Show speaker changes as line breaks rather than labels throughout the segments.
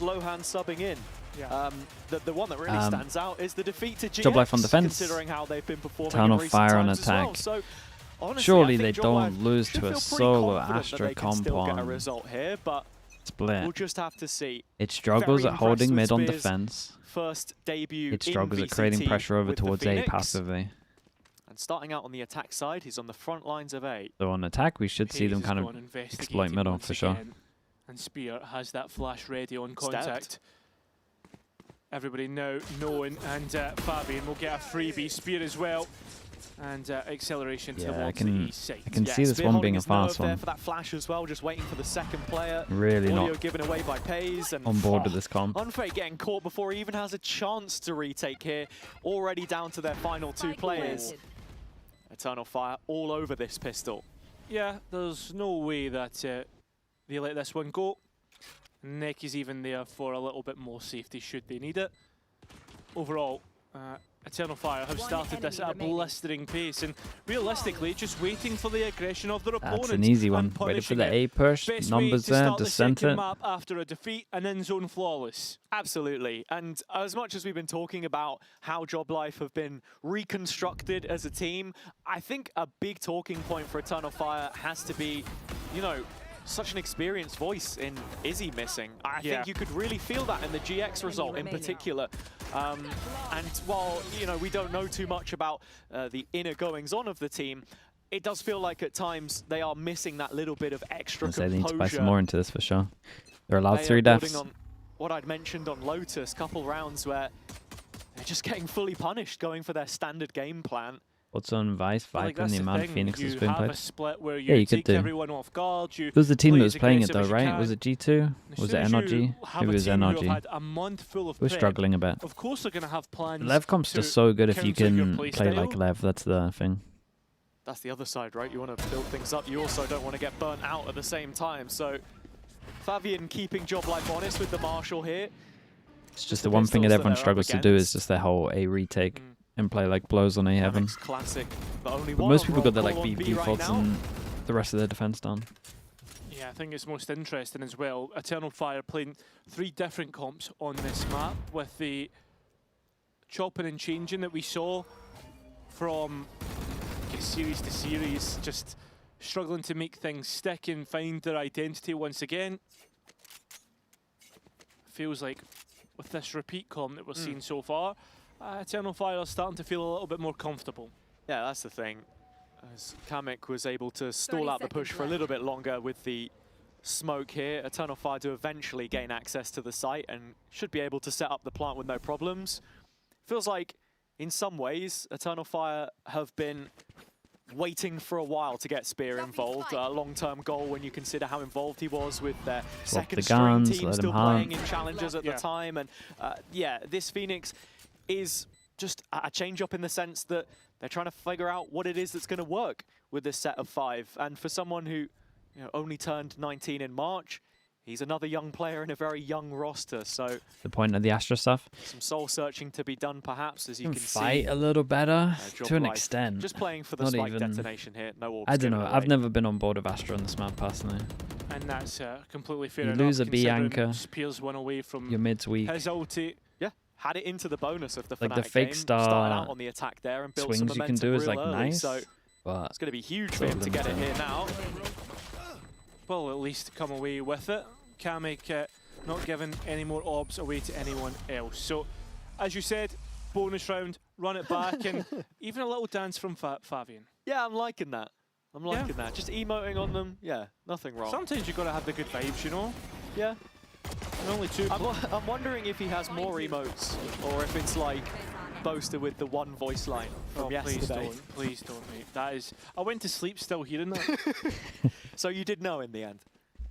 Lohan subbing in. Yeah. The one that really stands out is the defeat to GX,
JOBLIFE on defense.
considering how they've been performing
Eternal
in recent
Fire on
times
attack.
as well. So, honestly,
surely
I
they
think
don't lose
should
to a
feel pretty
solo
confident
Astra
that they can
comp
still get a
on
result here, but
split.
we'll just have to see.
It struggles
Very
at holding mid
impressed
on
with
defense.
First debut
It struggles
in
at creating
VCT
pressure over
with the
towards A
Phoenix.
passively.
And starting out on the attack side, he's on the front lines of A.
So on attack, we should see them kind of exploit middle for sure.
And Spear has that flash ready on contact. Everybody now knowing, and Fabian will get a freebie. Spear as well, and acceleration towards the east side.
I can see this one being a fast one.
There for that flash as well, just waiting for the second player.
Really
Audio
not
given away by Playins and
on board with this comp.
Unfake getting caught before he even has a chance to retake here. Already down to their final two players. Eternal Fire all over this pistol.
Yeah, there's no way that they let this one go. Neck is even there for a little bit more safety should they need it. Overall, Eternal Fire have started this at a blistering pace, and realistically just waiting for the aggression of their opponents.
That's an easy one. Waited for the A push, numbers there, just sent it.
Map after a defeat and in zone flawless.
Absolutely, and as much as we've been talking about how JOBLIFE have been reconstructed as a team, I think a big talking point for Eternal Fire has to be, you know, such an experienced voice in Izzy missing. I think you could really feel that in the GX result in particular. And while, you know, we don't know too much about the inner goings-on of the team, it does feel like at times they are missing that little bit of extra composure.
They need to buy some more into this for sure. They're allowed 3 deaths.
On what I'd mentioned on Lotus, couple rounds where they're just getting fully punished, going for their standard game plan.
What's on Vice, Viper, and the amount Phoenix has been played?
Yeah,
you could do. It was the team that was playing it though, right? Was it G2? Was it NRG? Maybe it was NRG. We're struggling a bit.
Of course they're going to have plans.
Lev comp's just so good if you can play like Lev, that's the thing.
That's the other side, right? You want to build things up. You also don't want to get burnt out at the same time. So Fabian keeping JOBLIFE honest with the Marshall here.
It's just the one thing that everyone struggles to do is just their whole A retake. And play like blows on A heaven.
Classic, but
most people got their like B defaults and the rest of their defense done.
Yeah, I think it's most interesting as well. Eternal Fire playing 3 different comps on this map with the chopping and changing that we saw from series to series, just struggling to make things stick and find their identity once again. Feels like with this repeat comp that we're seeing so far, Eternal Fire are starting to feel a little bit more comfortable.
Yeah, that's the thing. As Kamek was able to stall out the push for a little bit longer with the smoke here, Eternal Fire do eventually gain access to the site and should be able to set up the plant with no problems. Feels like, in some ways, Eternal Fire have been waiting for a while to get Spear involved. A long-term goal when you consider how involved he was with their second string team still playing in challenges at the time. And yeah, this Phoenix is just a change-up in the sense that they're trying to figure out what it is that's going to work with this set of 5. And for someone who, you know, only turned 19 in March, he's another young player in a very young roster. So
the point of the Astra stuff.
Some soul-searching to be done, perhaps, as you can see.
Fight a little better to an extent.
Just playing for the spike detonation here. No orbs.
I don't know. I've never been on board with Astra on this map personally.
And that's completely fair
enough.
You
lose a B anchor.
Spears one away from
your mid's weak.
His ulti.
Had it into the bonus of the
like
Fnatic
the fake
game.
star
Started out on the attack there and built some
swings you can
momentum
do is like
early,
nice,
so
but
it's going to be huge for him to get it here now.
Well, at least come away with it. Kamek not giving any more orbs away to anyone else. So, as you said, bonus round, run it back, and even a little dance from Fabian.
Yeah, I'm liking that. I'm liking that. Just emoting on them, yeah, nothing wrong.
Sometimes you've got to have the good vibes, you know?
Yeah.
And only 2.
I'm wondering if he has more emotes, or if it's like Boaster with the one voice line from yesterday.
Please don't, mate. That is... I went to sleep still hearing that.
So you did know in the end?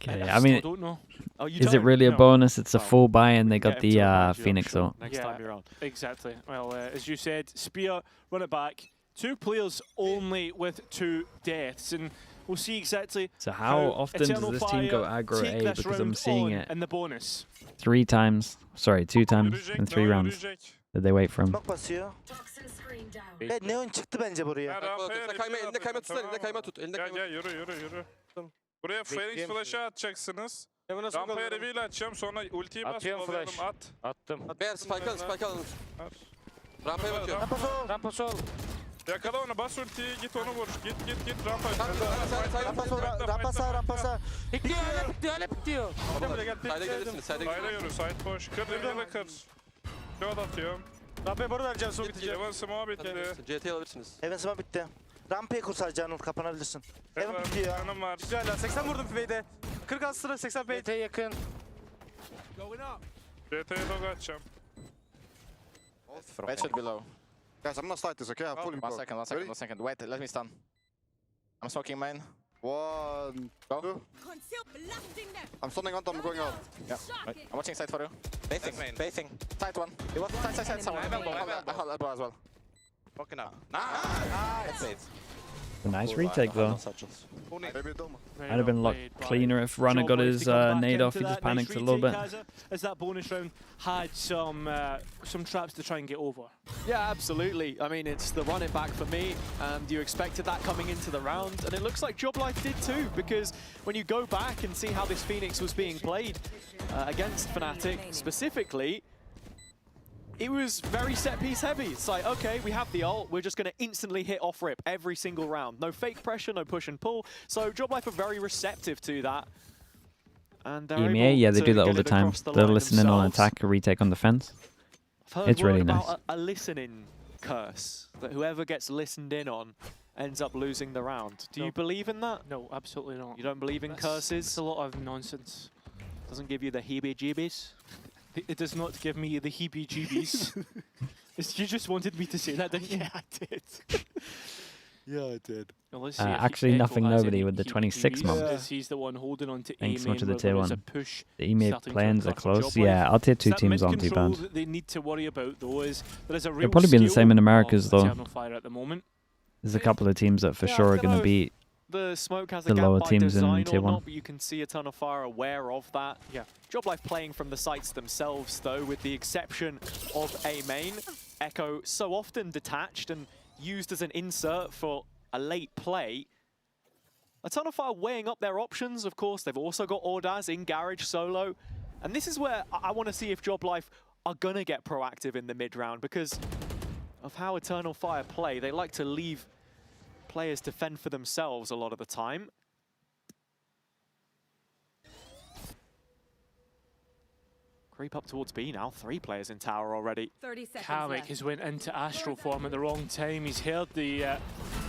Okay, I mean,
don't know.
Oh, you
is it really a bonus? It's a full buy and they got the Phoenix ult.
Next time you're on.
Exactly. Well, as you said, Spear, run it back. 2 players only with 2 deaths, and we'll see exactly.
So how often does this team go aggro A? Because I'm seeing it
in the bonus.
3 times. Sorry, 2 times in 3 rounds. Did they wait for him?
Neon çıktı bence buraya.
Elinde kayma tut. Buraya Phoenix flash'ı atacaksınız.
Rampaya reveal açacağım sonra ultiyi bas.
Atıyorum flash.
At.
Attım.
Beyler spike alın. Rampaya bakıyor.
Rampa sol.
Yakala onu, bas ultiyi, git onu vur. Git rampaya.
Rampa sağ.
Bekliyor, hala bekliyor.
Side'e gelirsiniz.
Sayla yürü, side boş. Kır reveal'ı kır. Shot atıyorum.
Rampaya boru vereceğim, su bitecek.
Evan smoke bitti.
CT alabilirsiniz.
Heaven smoke bitti. Rampaya kur sadece Anıl, kapanabilirsin. Heaven bitti ya.
Canım var.
Güzel lan, 80 vurdum Fade'e. 40 astra, 80 Fade.
BT yakın.
CT'ye dog atacağım.
Wait should be low.
Guys, I'm not slide this, okay? I'm fully
One second. Wait, let me stun. I'm smoking main.
1,
Go.
2. I'm stunning on them, I'm going out.
Yeah. Right. I'm watching side for you. Bathing. Side one. It was side someone. I hold elbow as well.
Walking up.
That's it.
A nice retake though.
Maybe a dome.
I'd have been a lot cleaner if Runner got his nade off. He just panicked a little bit.
As that bonus round had some traps to try and get over.
Yeah, absolutely. I mean, it's the run it back for me, and you expected that coming into the round, and it looks like JOBLIFE did too, because when you go back and see how this Phoenix was being played against Fnatic specifically, it was very set-piece heavy. It's like, okay, we have the ult, we're just going to instantly hit off-rip every single round. No fake pressure, no push and pull. So JOBLIFE are very receptive to that. And
EMEA, yeah, they do that all the time. They'll listen in on attack, a retake on defense. It's really nice.
A listening curse, that whoever gets listened in on ends up losing the round. Do you believe in that?
No, absolutely not.
You don't believe in curses?
It's a lot of nonsense.
Doesn't give you the heebie-jeebies?
It does not give me the heebie-jeebies. You just wanted me to say that, didn't you?
Yeah, I did. Yeah, I did.
Well, let's see if
Actually,
Echo
nothing
has
nobody
any
with the 26
heebie-jeebies,
month.
as he's the one holding on to
Thanks so much to
A-main
the
where
tier
there's a
1.
push
The EMEA
starting to
plans are
occur for
close.
JOBLIFE.
Yeah, our tier 2
That
teams aren't too
mid-control
bad.
that they need to worry about, though, is there is a real
They'll probably be the same in Americas,
skill
though.
of Eternal Fire at the moment.
There's a couple of teams that for
Yeah,
sure
I
are
don't
going
know
to beat
the smoke has a
the
gap
lower
by
teams in
design
tier
or
1.
not, but you can see Eternal Fire aware of that.
Yeah.
JOBLIFE playing from the sites themselves, though, with the exception of A main. Echo so often detached and used as an insert for a late play. Eternal Fire weighing up their options, of course. They've also got Ordaz in Garage solo. And this is where I want to see if JOBLIFE are going to get proactive in the mid-round, because of how Eternal Fire play. They like to leave players to fend for themselves a lot of the time. Creep up towards B now. 3 players in tower already.
30 seconds
Kamek
left.
has went into Astral form at the wrong time. He's heard the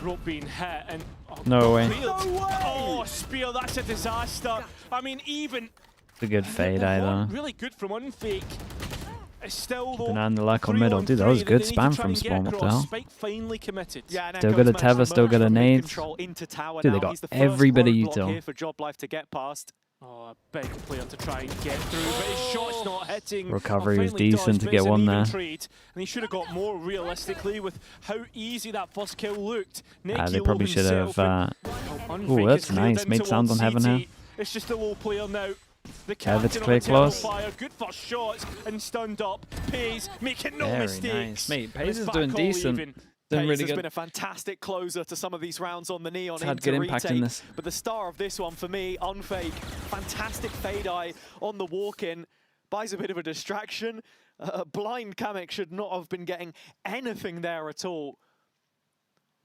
rope being hit and... Oh,
No way.
Oh, Spear, that's a disaster. I mean, even...
It's a good fade either.
Really good from Unfake. It's still, though,
Keeping an eye on the luck on middle. Dude, that was good spam from Spawn. What the hell?
Spike finally committed.
Yeah, and
Still
Echo's
got a
managed to
Tether, still
merge
got a
from
nade.
mid-control into tower
Dude,
now.
they got
He's the
every
first
bit of
roadblock
util.
here for JOBLIFE to get past.
Oh, a big player to try and get through, but his shot's not hitting.
Recovery was
Finally
decent
dodged,
to
but
get
it's an
one
even
there.
trade, and he should have got more realistically with how easy that first kill looked.
They
Nekilo
probably should have...
Unfake
Oh, that's
is cleared
nice.
in
Made sounds on
towards
Heaven
CT.
here.
It's just a low player now. The
Heaven's
captain
clear
of Eternal
close.
Fire, good first shots and stunned up. Pays, making no
Very
mistakes.
nice. Mate,
And
Pays
it's
is
back
doing
all
decent.
even.
Doing
Pays
really
has
good.
been a fantastic closer to some of these rounds on the Neon.
It's had
into
good impact in
retake.
this.
But the star of this one for me, Unfake, fantastic fade eye on the walk-in. Buys a bit of a distraction. Blind Kamek should not have been getting anything there at all.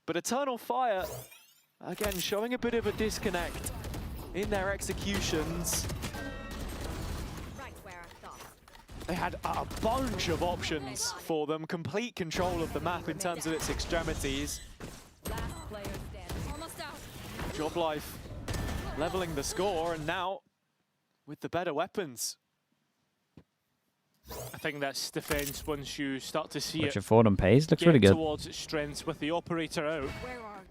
But Eternal Fire, again, showing a bit of a disconnect in their executions.
Right where I thought.
They had a bunch of options for them, complete control of the map in terms of its extremities.
Last player standing. Almost out.
JOBLIFE leveling the score, and now with the better weapons.
I think that's defense once you start to see
What's
it
your forward on Pays? Looks
get
really good.
towards its strengths with the operator out.
Where are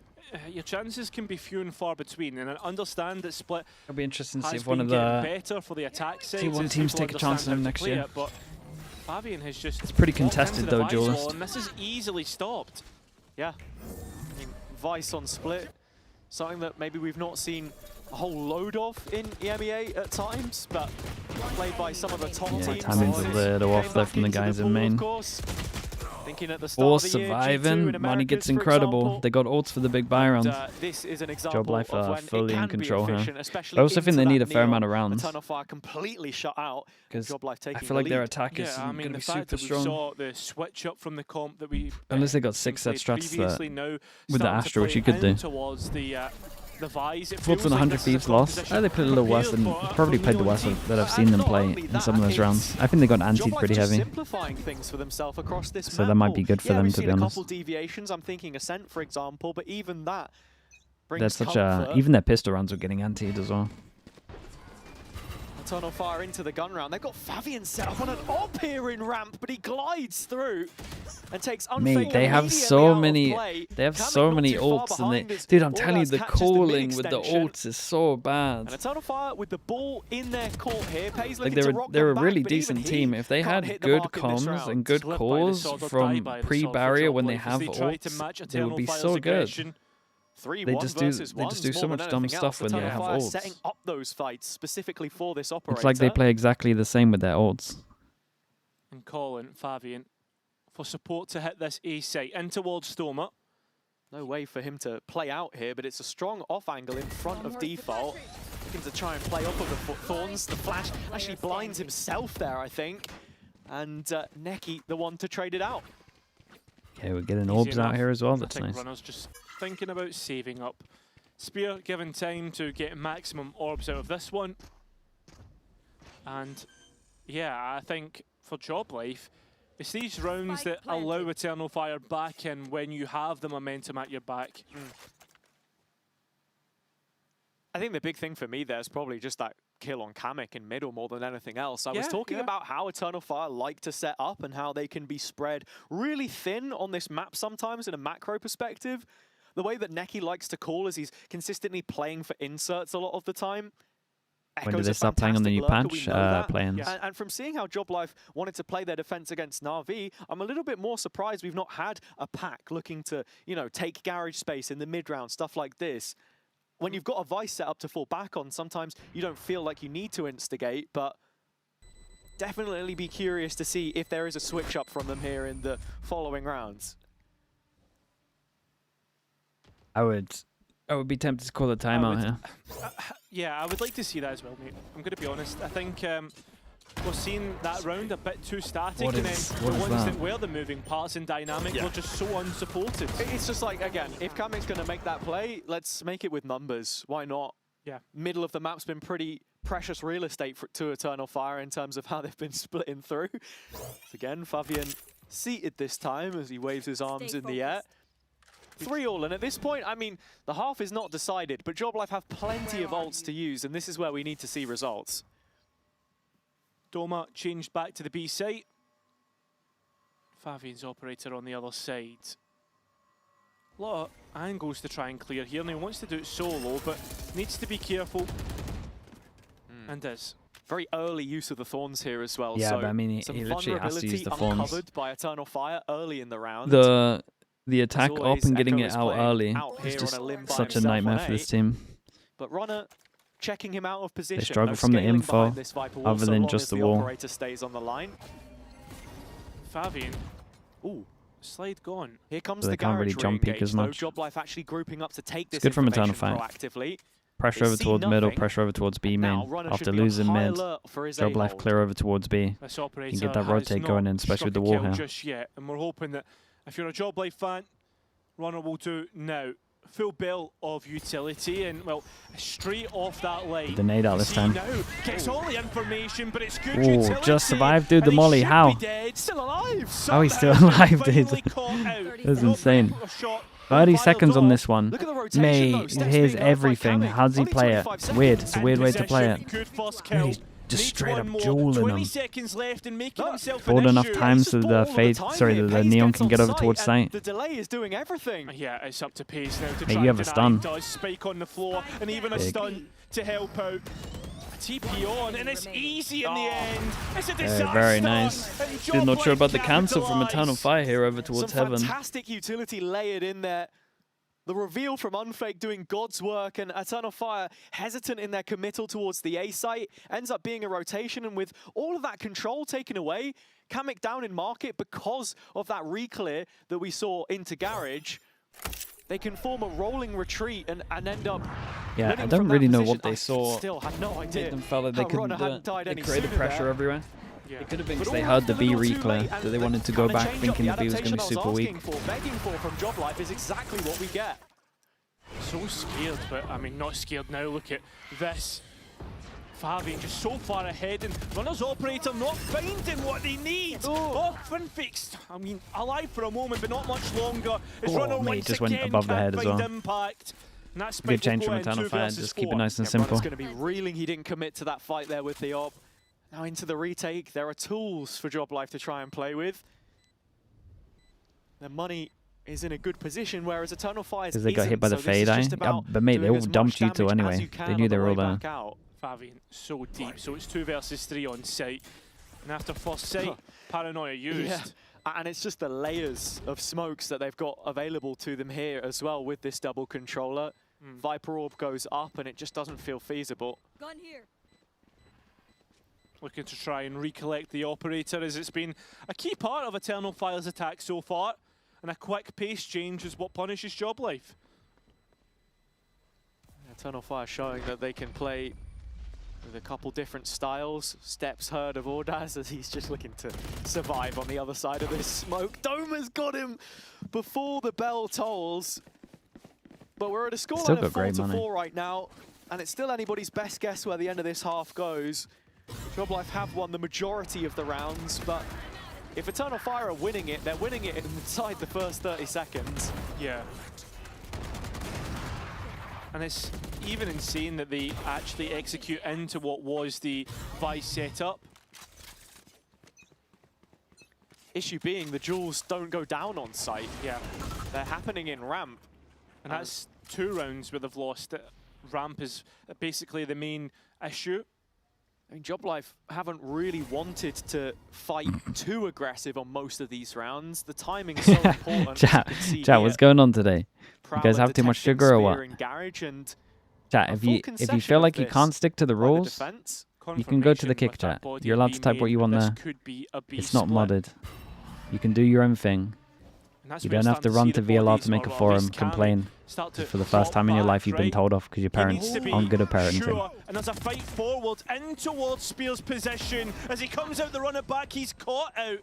Your chances can be few and far between, and I understand that Split
It'll be interesting to see
has
if one
been
of
getting
the...
better for the attack side.
T1 teams take a chance on him next year.
But Fabian has just
It's pretty
walked
contested
into the
though,
Vice
Duelist.
wall, and this is easily stopped.
Yeah, I mean, Vice on Split, something that maybe we've not seen a whole load of in EMEA at times, but played by some of the top
Yeah,
teams.
timing's a
Came
little off there
back
from the
into
guys in
pool,
main.
Of course. Thinking at the start of the year, G2
surviving.
in
Money gets
Americas, for
incredible.
example.
They got ults for the big buy round.
This is an example
JOBLIFE
of
are
when
fully
it
in
can
control
be
here.
efficient, especially
I also think they
into
need a
that
fair
Neon.
amount of rounds.
Eternal Fire completely shut out.
Because
JOBLIFE
I
taking
feel like
the
their
lead.
attack is
Yeah, I mean,
going to
the
be
fact
super
that we
strong.
saw the switch up from the comp that we
Unless they got 6 set
played
strats
previously,
that
now
with the
starting to
Astra, which
play
you could do.
in towards the Vise. It
Thoughts
feels
on
like
100
this is a
Thieves loss?
composition
Oh, they played a little worse than
prepared for
probably
a
played the
Neon
worst
team.
that I've seen them
not
play
only
in
that,
some of those
it's
rounds. I think they got antied
JOBLIFE
pretty
just
heavy.
simplifying things for themselves across this
So
map
that might
pool.
be good for
Yeah,
them,
we've
to
seen
be
a
honest.
couple deviations. I'm thinking Ascent, for example, but even that brings
That's such
comfort.
a even their pistol rounds were getting antied as well.
Eternal Fire into the gun round. They've got Favian set up on an op here in ramp, but he glides through and takes
Mate,
Unfading
they have
immediately
so
out of
many.
play.
They have
Kamek
so
not
many
too far
ults, and
behind as
dude, I'm telling you,
Orgaz
the
catches the
calling with the
mid-extension.
ults is so bad.
And Eternal Fire with the ball in their court here. Pays
Like
looking to rock
they're a
them back,
really
but even
decent
he
team. If they
can't
had
hit the
good
mark in this
comms
round.
and good
Split by the
cores
sword or die
from
by the sword for
pre-barrier when they
JOBLIFE as
have
they try to
ults,
match
they would be
Eternal
so
Fire's
good.
aggression.
3-1
They just do
versus one,
so
more
much
than
dumb
anything
stuff
else.
when they
Eternal
have
Fire
ults.
setting up those fights specifically for this operator.
It's like they play exactly the same with their ults.
And Colin, Favian, for support to hit this A site in towards Stoma.
No way for him to play out here, but it's a strong off angle in front of default. Looking to try and play off of the Thorns. The flash actually blinds himself there, I think. And Neki, the one to trade it out.
Okay, we're getting
Easy
orbs out
enough.
here as well.
I
That's
think
nice.
Runner's just thinking about saving up. Spear given time to get maximum orbs out of this one. And yeah, I think for JOBLIFE, it's these rounds that allow Eternal Fire back in when you have the momentum at your back.
I think the big thing for me there is probably just that kill on Kamek in middle more than anything else. I was talking about how Eternal Fire like to set up and how they can be spread really thin on this map sometimes in a macro perspective. The way that Neki likes to call is he's consistently playing for inserts a lot of the time.
When did they start playing on the new patch? Playins.
And from seeing how JOBLIFE wanted to play their defense against Na'Vi, I'm a little bit more surprised we've not had a pack looking to, you know, take garage space in the mid round, stuff like this. When you've got a Vice set up to fall back on, sometimes you don't feel like you need to instigate, but definitely be curious to see if there is a switch up from them here in the following rounds.
I would be tempted to call a timeout here.
Yeah, I would like to see that as well, mate. I'm going to be honest. I think we're seeing that round a bit too static, and then the ones that were the moving parts and dynamic were just so unsupported.
It's just like, again, if Kamek's going to make that play, let's make it with numbers. Why not?
Yeah.
Middle of the map's been pretty precious real estate to Eternal Fire in terms of how they've been splitting through. Again, Favian seated this time as he waves his arms in the air. 3-all, and at this point, I mean, the half is not decided, but JOBLIFE have plenty of ults to use, and this is where we need to see results.
Doma changed back to the B site. Favian's operator on the other side. A lot of angles to try and clear here, and he wants to do it solo, but needs to be careful, and does.
Very early use of the Thorns here as well.
Yeah,
so
but I mean,
some
he literally has to use the Thorns.
uncovered by Eternal Fire early in the round.
The attack up and getting it out early is just such a nightmare for this team.
But Runner checking him out of position.
They struggle from the info, other than just the wall.
Operator stays on the line.
Favian. Ooh, slide gone.
Here comes
So
the
they can't really jump peek as much.
JOBLIFE actually grouping up to take this
It's good from Eternal
information
Fire.
proactively.
Pressure over towards middle, pressure over towards B main. After losing mid, JOBLIFE clear over towards B.
This operator
You can get that rotate going in, especially with the wall here.
Just yet, and we're hoping that if you're a JOBLIFE fan, Runner will do now. Full bill of utility, and well, straight off that line.
The nade out this time.
Now gets all the information, but it's good
Ooh,
utility.
just survived, dude. The molly, how?
Still alive.
How he's still alive, dude? That's insane. 30 seconons on this one. Mate, here's everything. How does he play it? It's weird. It's a weird way to play it. Dude, he's just straight up dueling them. Forward enough time so the the Neon can get over towards site.
The delay is doing everything.
Yeah, it's up to pace now to
Hey,
try
you have a stun.
Does spike on the floor, and even a stun to help out. TP on, and it's easy in the end. It's a disaster.
Very nice. Still not sure about the cancel from Eternal Fire here over towards
Some
Heaven.
fantastic utility layered in there. The reveal from Unfake doing God's work, and Eternal Fire hesitant in their committal towards the A site, ends up being a rotation, and with all of that control taken away, Kamek down in market because of that reclear that we saw into Garage, they can form a rolling retreat and end up.
Yeah, I don't really know what they
I
saw.
Still have no idea.
Made them felt like they couldn't do it. They created pressure
there.
everywhere.
Yeah.
It could have been because they heard the B reclear that they wanted to go back thinking the B was going to be super weak.
Begging for from JOBLIFE is exactly what we get.
So scared, but I mean, not scared now. Look at this. Fabian just so far ahead, and Runner's operator not finding what they need. Oh, Finfix, I mean, alive for a moment, but not much longer. As Runner once
just
again
went above the head as well.
Impact. And that's
Good change from Eternal Fire, just keep it nice and simple.
Runner's going to be reeling. He didn't commit to that fight there with the op. Now into the retake. There are tools for JOBLIFE to try and play with. Their money is in a good position, whereas Eternal Fire
because they got hit by the fade eye. Yeah, but mate, they all dumped you two anyway. They knew they were all there.
Fabian so deep, so it's 2 versus 3 on site. And after first sight, paranoia used.
Yeah. And it's just the layers of smokes that they've got available to them here as well with this double controller. Viper Orb goes up and it just doesn't feel feasible.
Gun here.
Looking to try and recollect the operator, as it's been a key part of Eternal Fire's attack so far. And a quick pace change is what punishes JOBLIFE.
Eternal Fire showing that they can play with a couple different styles. Steps heard of Ordaz as he's just looking to survive on the other side of this smoke. Doma's got him before the bell tolls. But we're at a scoreline of 4-4 right now, and it's still anybody's best guess where the end of this half goes. JOBLIFE have won the majority of the rounds, but if Eternal Fire are winning it, they're winning it inside the first 30 seconds.
Yeah. And it's even insane that they actually execute into what was the Vice setup.
Issue being, the duels don't go down on site.
Yeah.
They're happening in ramp.
And that's 2 rounds where they've lost it. Ramp is basically the main issue.
I mean, JOBLIFE haven't really wanted to fight too aggressive on most of these rounds. The timing is so important.
Chat, what's going on today? You guys have too much sugar or what? Chat, if you feel like you can't stick to the rules, you can go to the kick chat. You're allowed to type what you want there. It's not modded. You can do your own thing. You don't have to run to VLR to make a forum, complain. For the first time in your life you've been told off because your parents aren't good at parenting.
Sure. And there's a fight forward in towards Spear's position. As he comes out the runner back, he's caught out.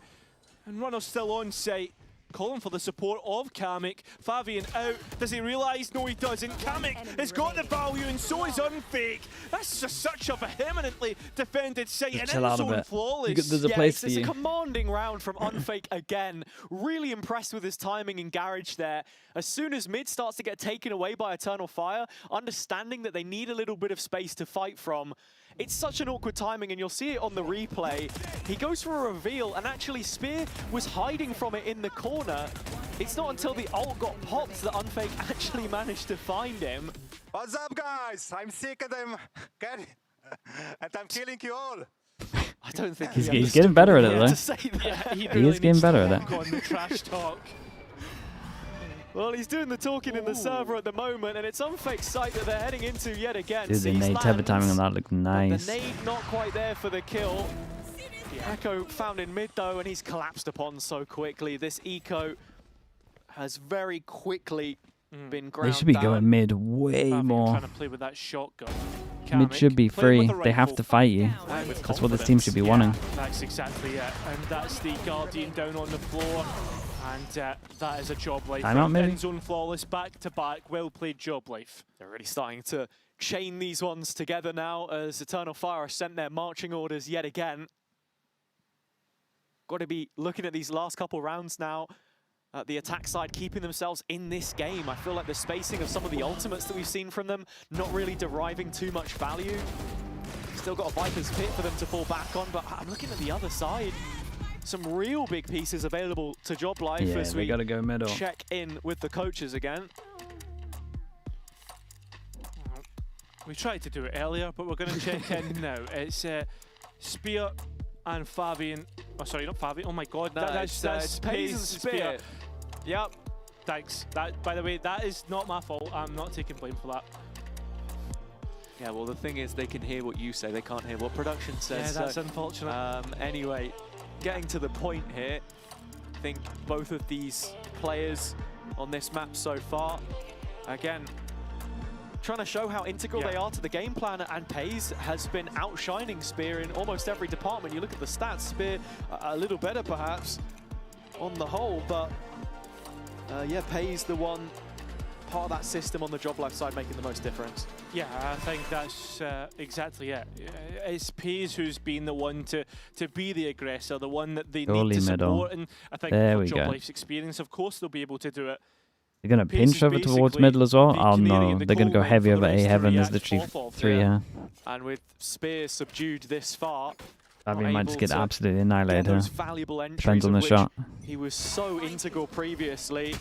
And Runner's still on site. Calling for the support of Kamek. Fabian out. Does he realise? No, he doesn't. Kamek has got the value, and so is Unfake. That's just such a vehemently defended site, and end zone flawless.
There's a place for
it's
you.
a commanding round from Unfake again. Really impressed with his timing in Garage there. As soon as mid starts to get taken away by Eternal Fire, understanding that they need a little bit of space to fight from, it's such an awkward timing, and you'll see it on the replay. He goes for a reveal, and actually Spear was hiding from it in the corner. It's not until the ult got popped that Unfake actually managed to find him.
What's up, guys? I'm sick of them. And I'm killing you all.
I don't think
he's getting better at it, though.
Yeah,
he is getting better at it.
On the trash talk.
Well, he's doing the talking in the server at the moment, and it's Unfake's site that they're heading into yet again.
Dude, the nade tether timing on that looked nice.
The nade not quite there for the kill. Echo found in mid though, and he's collapsed upon so quickly. This eco has very quickly been ground
They should be
down.
going mid way more.
Trying to play with that shotgun.
Mid should be free. They have to fight you. That's what this team should be wanting.
That's exactly it. And that's the Guardian down on the floor. And that is a JOBLIFE.
Timeout, maybe?
End zone flawless, back to back. Well played, JOBLIFE.
They're really starting to chain these ones together now as Eternal Fire are sent their marching orders yet again. Got to be looking at these last couple rounds now. The attack side keeping themselves in this game. I feel like the spacing of some of the ultimates that we've seen from them not really deriving too much value. Still got a Viper's Pit for them to fall back on, but I'm looking at the other side. Some real big pieces available to JOBLIFE as we
gotta go middle.
Check in with the coaches again.
We tried to do it earlier, but we're going to check in now. It's Spear and Fabian. Oh, sorry, not Fabian. Oh my God,
No,
that's
Playins and Spear. Yep.
Thanks. That, by the way, that is not my fault. I'm not taking blame for that.
Yeah, well, the thing is, they can hear what you say. They can't hear what production says.
Yeah, that's unfortunate.
Anyway, getting to the point here, I think both of these players on this map so far, again, trying to show how integral they are to the game plan, and Playins has been outshining Spear in almost every department. You look at the stats, Spear a little better perhaps on the whole, but yeah, Playins the one part of that system on the JOBLIFE side making the most difference.
Yeah, I think that's exactly it. It's Playins who's been the one to be the aggressor, the one that they need to support, and I think
there
for
we go.
JOBLIFE's experience, of course, they'll be able to do it.
They're going to pinch over towards middle as well. Oh no, they're going to go heavy over A heaven. There's literally 3 here.
And with Spear subdued this far,
Fabian might just get absolutely annihilated here.
Depends
on the shot.
He was so integral previously.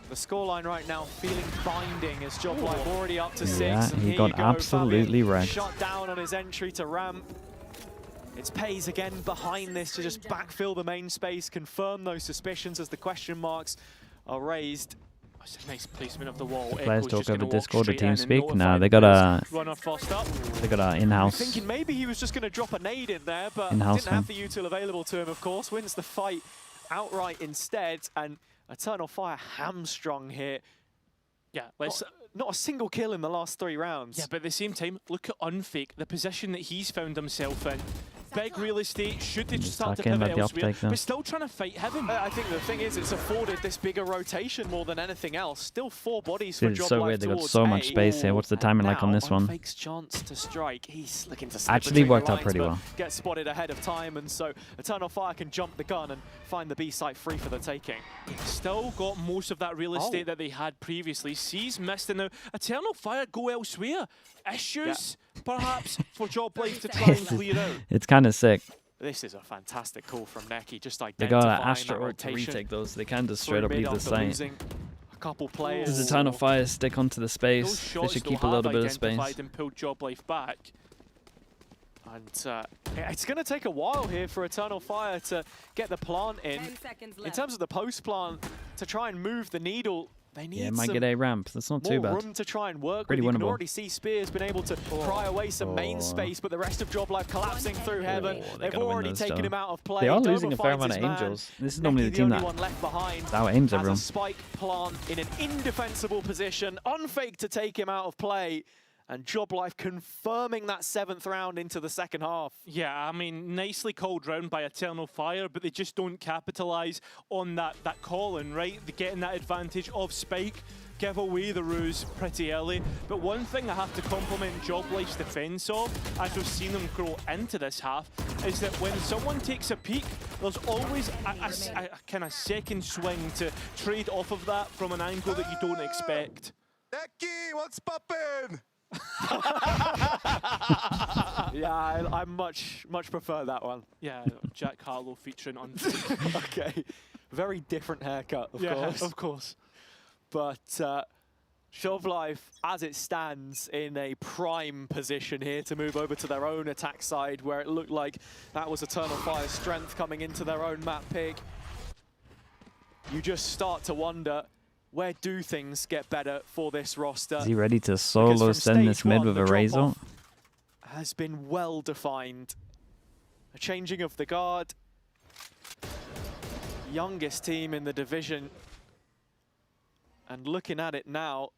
The scoreline right now feeling binding as JOBLIFE already up to 6.
Yeah,
and
he
here
got
you go,
absolutely
Fabian
wrecked.
Shot down on his entry to ramp. It's Playins again behind this to just backfill the main space, confirm those suspicions as the question marks are raised.
It's a nice placement of the wall.
Players talk over Discord or
TeamSpeak.
TeamSpeak. Nah, they got a in-house.
Thinking maybe he was just going to drop a nade in there, but
In-house
didn't have the util available to him, of course. Wins the fight outright instead, and Eternal Fire hamstrung here.
Yeah, let's...
Not a single kill in the last 3 rounds.
Yeah, but at the same time, look at Unfake, the position that he's found himself in. Big real estate, should they start to pivot elsewhere, but still trying to fight heaven.
I think the thing is, it's afforded this bigger rotation more than anything else. Still 4 bodies for JOBLIFE.
It's so weird, they got so much space here. What's the timing like on this one?
Unfake's chance to strike. He's looking to
actually worked out pretty well.
Get spotted ahead of time, and so Eternal Fire can jump the gun and find the B site free for the taking.
Still got most of that real estate that they had previously. C's missed, and now Eternal Fire go elsewhere. Issues, perhaps, for JOBLIFE to try and clear out.
It's kind of sick.
This is a fantastic call from Neki, just identifying
They got an
that
Astro to
rotation.
retake those, so they can just straight up leave the site.
A couple players.
Does Eternal Fire stick onto the space? They should keep a little bit of space.
And pulled JOBLIFE back.
And it's going to take a while here for Eternal Fire to get the plant in.
10 seconds left.
In terms of the post plant, to try and move the needle, they need
might get a ramp. That's not too bad.
room to try and work
Pretty
with. You
winnable.
can already see Spear's been able to pry away some main space, but the rest of JOBLIFE collapsing through heaven. They've already taken him out of play.
They are
Dover
losing a fair
finds
amount of
his man.
Angels. This is normally the team that
left behind
out-aims
has
everyone.
a spike plant in an indefensible position. Unfake to take him out of play. And JOBLIFE confirming that 7th round into the second half.
Yeah, I mean, nicely called round by Eternal Fire, but they just don't capitalise on that call-in, right? They're getting that advantage of Spike, give away the ruse pretty early. But one thing I have to compliment JOBLIFE's defence of, as we've seen them grow into this half, is that when someone takes a peek, there's always a kind of second swing to trade off of that from an angle that you don't expect.
Neki, what's poppin'?
Yeah, I much prefer that one.
Yeah, Jack Harlow featuring on.
Okay, very different haircut, of course.
Of course.
But JOBLIFE, as it stands, in a prime position here to move over to their own attack side, where it looked like that was Eternal Fire's strength coming into their own map pick. You just start to wonder, where do things get better for this roster?
Is he ready to solo send this mid with a Razor?
Has been well defined. A changing of the guard. Youngest team in the division. And looking at it now,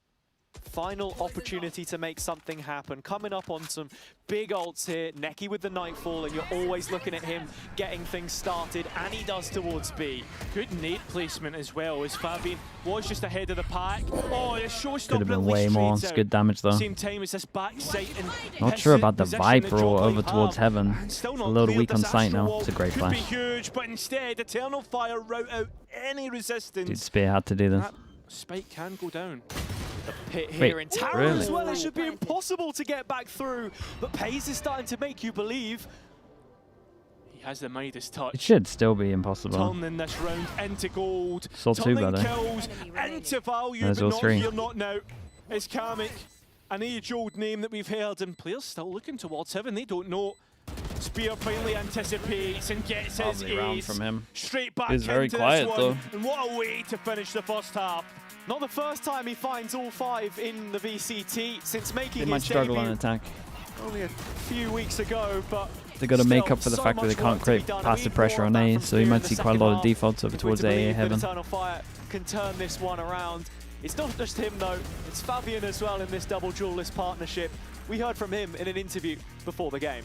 final opportunity to make something happen. Coming up on some big ults here. Neki with the Nightfall, and you're always looking at him getting things started, and he does towards B.
Good nade placement as well, as Fabian was just ahead of the pack. Oh, the showstopper
Could have been way more. It's good damage though.
Same time as this back sight and
not sure about the Viper roll over towards heaven. It's a little weak on sight now. It's a great
Could
flash.
be huge, but instead Eternal Fire route out any resistance.
Dude, Spear had to do this.
That spike can go down.
The pit here in tower
really?
as well. It should be impossible to get back through, but Playins is starting to make you believe.
He has the Midas touch.
It should still be impossible.
Turning this round into gold.
Saw 2
Turning
brother.
kills into value,
There's
but
all
not
3.
here, not now. It's Kamek, an age-old name that we've heard, and players still looking towards heaven. They don't know Spear finally anticipates and gets his
Lovely round
ace.
from him.
Straight back
He's very
into
quiet,
this
though.
one. And what a way to finish the first half.
Not the first time he finds all 5 in the VCT since making
They might
his
struggle
debut
on attack.
only a few weeks ago, but
They got to make
still
up for the
so
fact that they
much
can't
work to
create
be done.
passive
We
pressure
more
on
of that
A,
from
so you
Spear
might
in the
see quite a
second
lot of
half.
defaults over
If we're
towards
to
A
believe that
heaven.
Eternal Fire can turn this one around. It's not just him though, it's Fabian as well in this double duelist partnership. We heard from him in an interview before the game.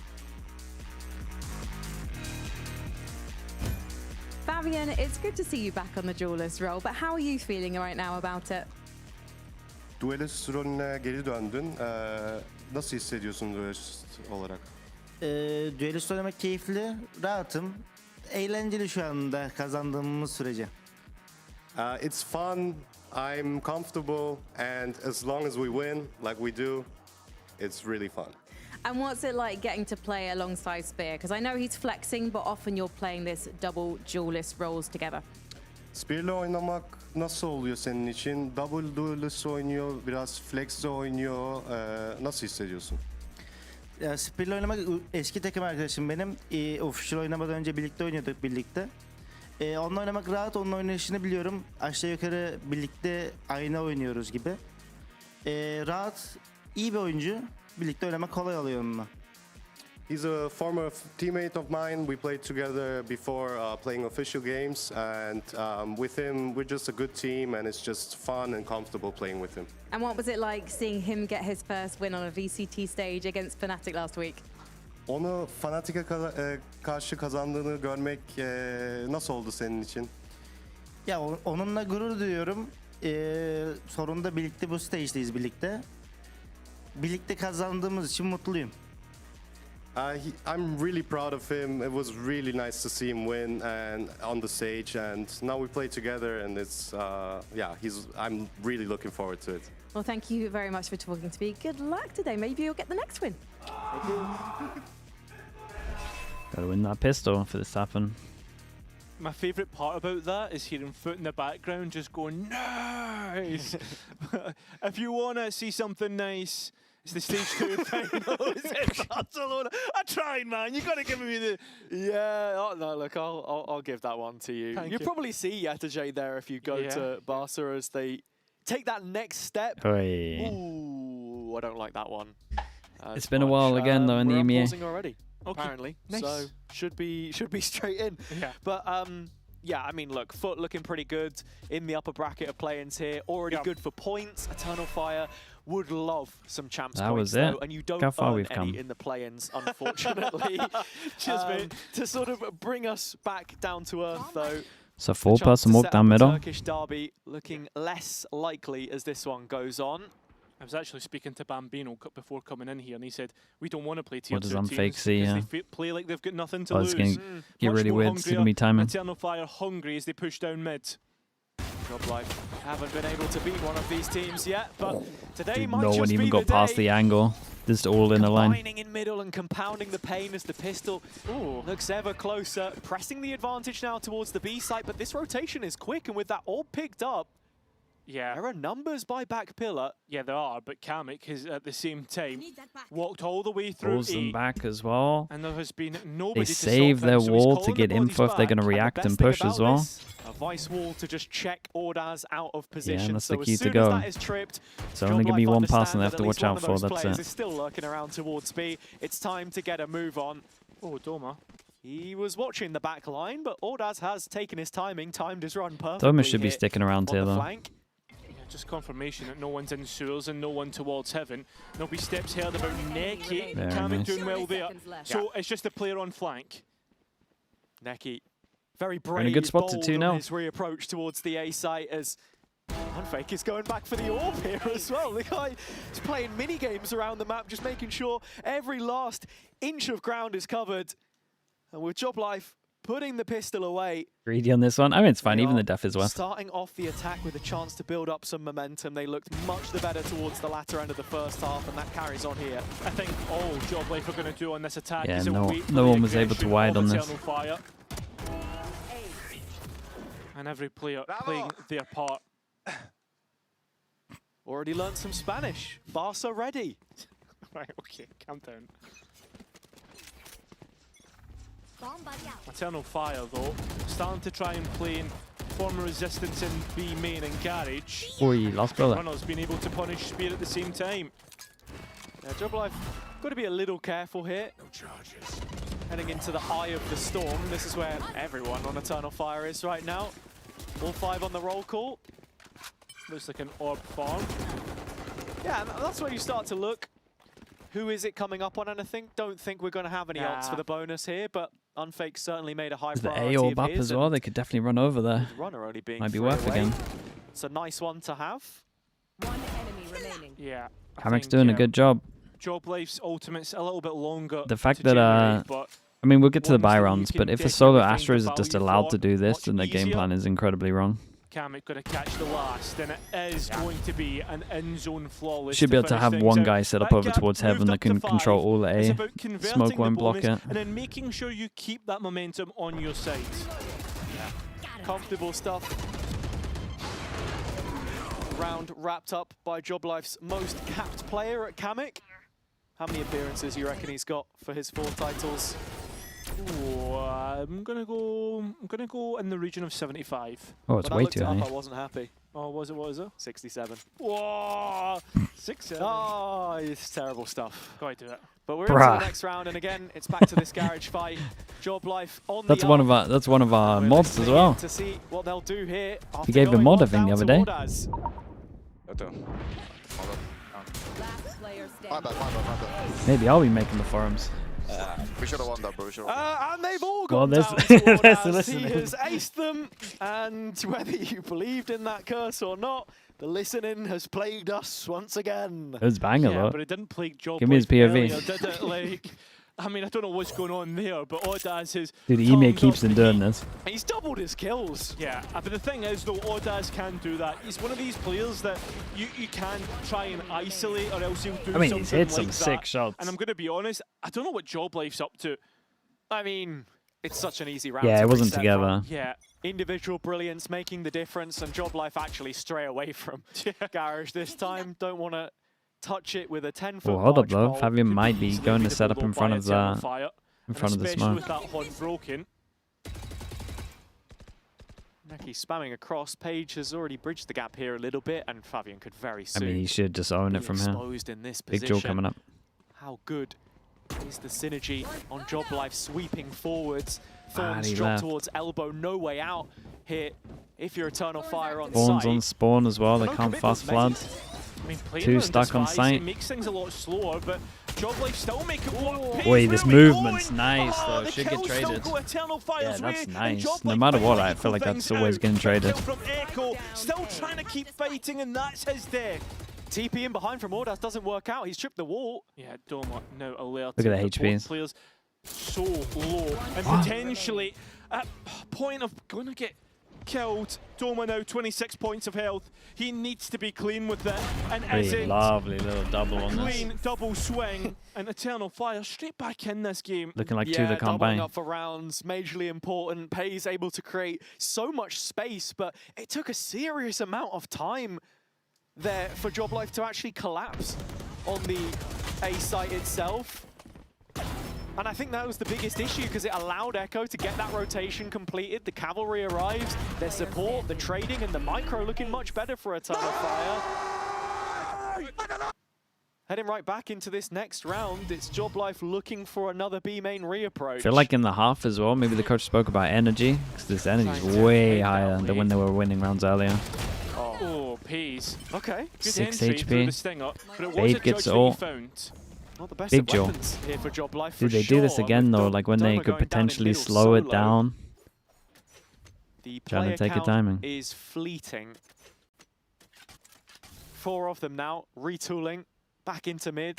Fabian, it's good to see you back on the duelist role, but how are you feeling right now about it?
Duelist rolüne geri döndün. Nasıl hissediyorsun duelist olarak?
Duelist oynamak keyifli, rahatım. Eğlenceli şu anda kazandığımız sürece.
It's fun, I'm comfortable, and as long as we win, like we do, it's really fun.
And what's it like getting to play alongside Spear? Because I know he's flexing, but often you're playing this double duelist roles together.
Spear'le oynamak nasıl oluyor senin için? Double duelist oynuyor, biraz flex de oynuyor. Nasıl hissediyorsun?
Ya, Spear'le oynamak eski takım arkadaşım benim. Official oynamadan önce birlikte oynuyorduk birlikte. Onunla oynamak rahat, onun oynayışını biliyorum. Aşağı yukarı birlikte aynı oynuyoruz gibi. Rahat, iyi bir oyuncu. Birlikte oynamak kolay oluyor onunla.
He's a former teammate of mine. We played together before playing official games, and with him, we're just a good team, and it's just fun and comfortable playing with him.
And what was it like seeing him get his first win on a VCT stage against Fnatic last week?
Onu Fnatic'e karşı kazandığını görmek nasıl oldu senin için?
Ya onunla gurur duyuyorum. Sonunda birlikte bu stage'deyiz birlikte. Birlikte kazandığımız için mutluyum.
I'm really proud of him. It was really nice to see him win and on the stage, and now we play together, and it's I'm really looking forward to it.
Well, thank you very much for talking to me. Good luck today. Maybe you'll get the next win.
Gotta win that pistol for this to happen.
My favourite part about that is hearing Foot in the background just going, nice! If you want to see something nice, it's the stage 2 finals in Barcelona. I tried, man. You got to give me the...
Yeah, oh, no, look, I'll give that one to you.
Thank
You'll
you.
probably see Yetajay there if you go to Barca as they take that next step.
Oi.
Ooh, I don't like that one.
It's been a while again, though, in the
we're
EMEA.
pausing already,
Okay,
apparently.
nice.
So should be straight in.
Yeah.
But yeah, I mean, look, Foot looking pretty good in the upper bracket of play-ins here. Already good for points. Eternal Fire would love some champs
That
points,
was
though,
it.
and you don't
Look how far
earn
we've
any
come.
in the play-ins, unfortunately. To sort of bring us back down to earth, though.
So
the
4
chance
person
to
walk
set
down
up a
middle.
Turkish derby looking less likely as this one goes on.
I was actually speaking to Bambino before coming in here, and he said, we don't want to play tier
What does
2
Unfake
teams
see,
because
yeah?
they play like they've got nothing to
Oh,
lose.
it's gonna get
Much
really
more
weird. It's gonna be
hungrier.
timing.
Eternal Fire hungry as they push down mid.
JOBLIFE haven't been able to beat one of these teams yet, but today
Dude,
might
no
just
one
be
even
the
got past
day.
the angle. Just all in a line.
Combining in middle and compounding the pain as the pistol looks ever closer. Pressing the advantage now towards the B site, but this rotation is quick, and with that all picked up,
Yeah.
there are numbers by back pillar.
Yeah, there are, but Kamek has at the same time walked all the way through
Pulls them
A,
back as well.
and there has been nobody
They
to
save
stop
their
him, so he's
wall to
calling
get
the bodies
info if they're going to
back.
react
The
and
best
push
thing
as
about
well.
this, a vice wall to just check Ordaz out of position.
that's
So
the
as
key to
soon
go.
as that is tripped,
So only going to be
JOBLIFE
one person
understand
they have
that
to
at
watch
least one
out
of
for,
those
that's
players
it.
is still lurking around towards B. It's time to get a move on.
Oh, Doma.
He was watching the back line, but Ordaz has taken his timing, timed his run perfectly.
Thomas should be
here
sticking around
on
here,
the
though.
flank.
Yeah, just confirmation that no one's in sewers and no one towards heaven. There'll be steps heard about Neki.
Very
Kamek
nice.
doing well there.
Seconds left.
So it's just a player on flank.
Neki, very
in
brave,
a good spot to
bold
2-0.
on his reapproach towards the A site as Unfake is going back for the orb here as well. The guy is playing mini games around the map, just making sure every last inch of ground is covered. And with JOBLIFE putting the pistol away,
Greedy on this one. I mean, it's fine.
they
Even
are
the death is worth.
starting off the attack with a chance to build up some momentum. They looked much the better towards the latter end of the first half, and that carries on here.
I think all JOBLIFE are going to do on this attack
Yeah,
is
no-
await for
no
the
one was able to
aggression
wide
of
on this.
Eternal Fire. And every player playing their part.
Already learned some Spanish. Barca ready.
Right, okay, calm down. Eternal Fire, though, starting to try and play in form of resistance in B main and garage.
Oi, last bullet.
Runners been able to punish Spear at the same time.
Yeah, JOBLIFE got to be a little careful here. No charges. Heading into the eye of the storm. This is where everyone on Eternal Fire is right now. All 5 on the roll call.
Looks like an orb farm.
Yeah, and that's where you start to look. Who is it coming up on anything? Don't think we're going to have any ults for the bonus here, but Unfake certainly made a high priority
The A orb
of
up
his,
as well. They could definitely run over there.
Runner only being
Might be
3
worth
away.
again.
It's a nice one to have.
One enemy remaining.
Yeah.
Kamek's doing a good job.
JOBLIFE's ultimate's a little bit longer.
The fact
to
that,
generate, but
I mean, we'll get to the
ones
buy
that you
rounds,
can
but if a
get
solo
everything
Astra is
the
just
value
allowed
for
to do this,
much
then their game
easier.
plan is incredibly wrong.
Kamek going to catch the last, and it is going to be an in-zone flawless.
Should be able to
finish
have
things
one
out.
guy set up
That
over
gap
towards
moved
heaven that
up to
can
5.
control all
It's
A.
about converting
Smoke
the
won't block
bonus
it.
and then making sure you keep that momentum on your side.
Comfortable stuff. Round wrapped up by JOBLIFE's most capped player at Kamek. How many appearances you reckon he's got for his 4 titles?
Ooh, I'm gonna go in the region of 75.
Oh, it's
when
way
I looked
too
it up,
high.
I wasn't happy.
Oh, was it? What was it?
67.
Whoa! 6-7.
Oh, it's terrible stuff.
Go ahead, do it.
But we're into the next round, and again, it's back to this garage fight. JOBLIFE on
That's
the
one of our
We're
mods as
listening
well.
in to see what they'll do here.
We gave him a mod, I think, the other day.
Last player
My
standing.
bad.
Maybe I'll be making the forums.
We should have won that, bro. We should have
And they've all
Well,
gone
there's-
down to
there's
Ordaz.
the
He
listening.
has aced them, and whether you believed in that curse or not, the listening has plagued us once again.
It was banger
Yeah,
though.
but it didn't plague JOBLIFE
Give me his POV.
earlier, did it? Like, I mean, I don't know what's going on there, but Ordaz has
Dude, EMEA
turned
keeps
up
on
the
doing
heat.
this.
He's doubled his kills.
Yeah, but the thing is, though, Ordaz can do that. He's one of these players that you can try and isolate, or else he'll do
I mean,
something
he's hit
like
some
that.
sick shots.
And I'm going to be honest, I don't know what JOBLIFE's up to.
I mean, it's such an easy round.
Yeah,
to
it wasn't
reset
together.
from.
Yeah.
Individual brilliance making the difference, and JOBLIFE actually stray away from Garage this time. Don't want to touch it with a 10-foot.
Oh, hold up though. Fabian might be going to set up in front of the
Especially
smoke.
with that HUD broken.
Neki spamming across. Page has already bridged the gap here a little bit, and Fabian could very
I
soon
mean, he should just own
be
it from here.
exposed in this
Big
position.
jaw coming up.
How good is the synergy on JOBLIFE sweeping forwards? Thorns
he
drop
left.
towards elbow, no way out here. If you're Eternal Fire on
Thorns
site.
on spawn as well. They
No
can't
commitments
fast
made.
flood.
I mean, playing
2
around
stuck
this
on
phase,
site.
It makes things a lot slower, but JOBLIFE still make it work.
Wait, this movement's nice though.
The
Should get
kills still
traded.
go Eternal Fire's
Yeah, that's
way, and
nice.
JOBLIFE
No matter what,
finally
I feel like
equal
that's
things
always
out.
getting traded.
Kill from Echo, still trying to keep fighting, and that's his death.
TP in behind from Ordaz doesn't work out. He's tripped the wall.
Yeah, Doma now alerted.
Look at the
that both
HPs.
Players so low, and
What?
potentially at point of going to get killed. Doma now 26 points of health. He needs to be clean with that, and
Pretty
isn't.
lovely little double on this.
Clean double swing, and Eternal Fire straight back in this game.
Looking like 2
Yeah,
that can't
doubling
bang.
up for rounds, majorly important. Pay's able to create so much space, but it took a serious amount of time there for JOBLIFE to actually collapse on the A site itself. And I think that was the biggest issue because it allowed Echo to get that rotation completed. The cavalry arrives, their support, the trading, and the micro looking much better for Eternal Fire. Heading right back into this next round, it's JOBLIFE looking for another B main reapproach.
I feel like in the half as well, maybe the coach spoke about energy, because this energy is way higher than when they were winning rounds earlier.
Oh, Peas.
Okay.
Good
6
entry through
HP.
the stinger, but it was
Babe
a
gets
judge that
all.
he found.
Not the best
Big
of
jaw.
weapons here for JOBLIFE.
Dude, they do this again though, like when they could potentially slow it down.
The
Trying to
player
take a
count
timing.
is fleeting. 4 of them now, retooling, back into mid.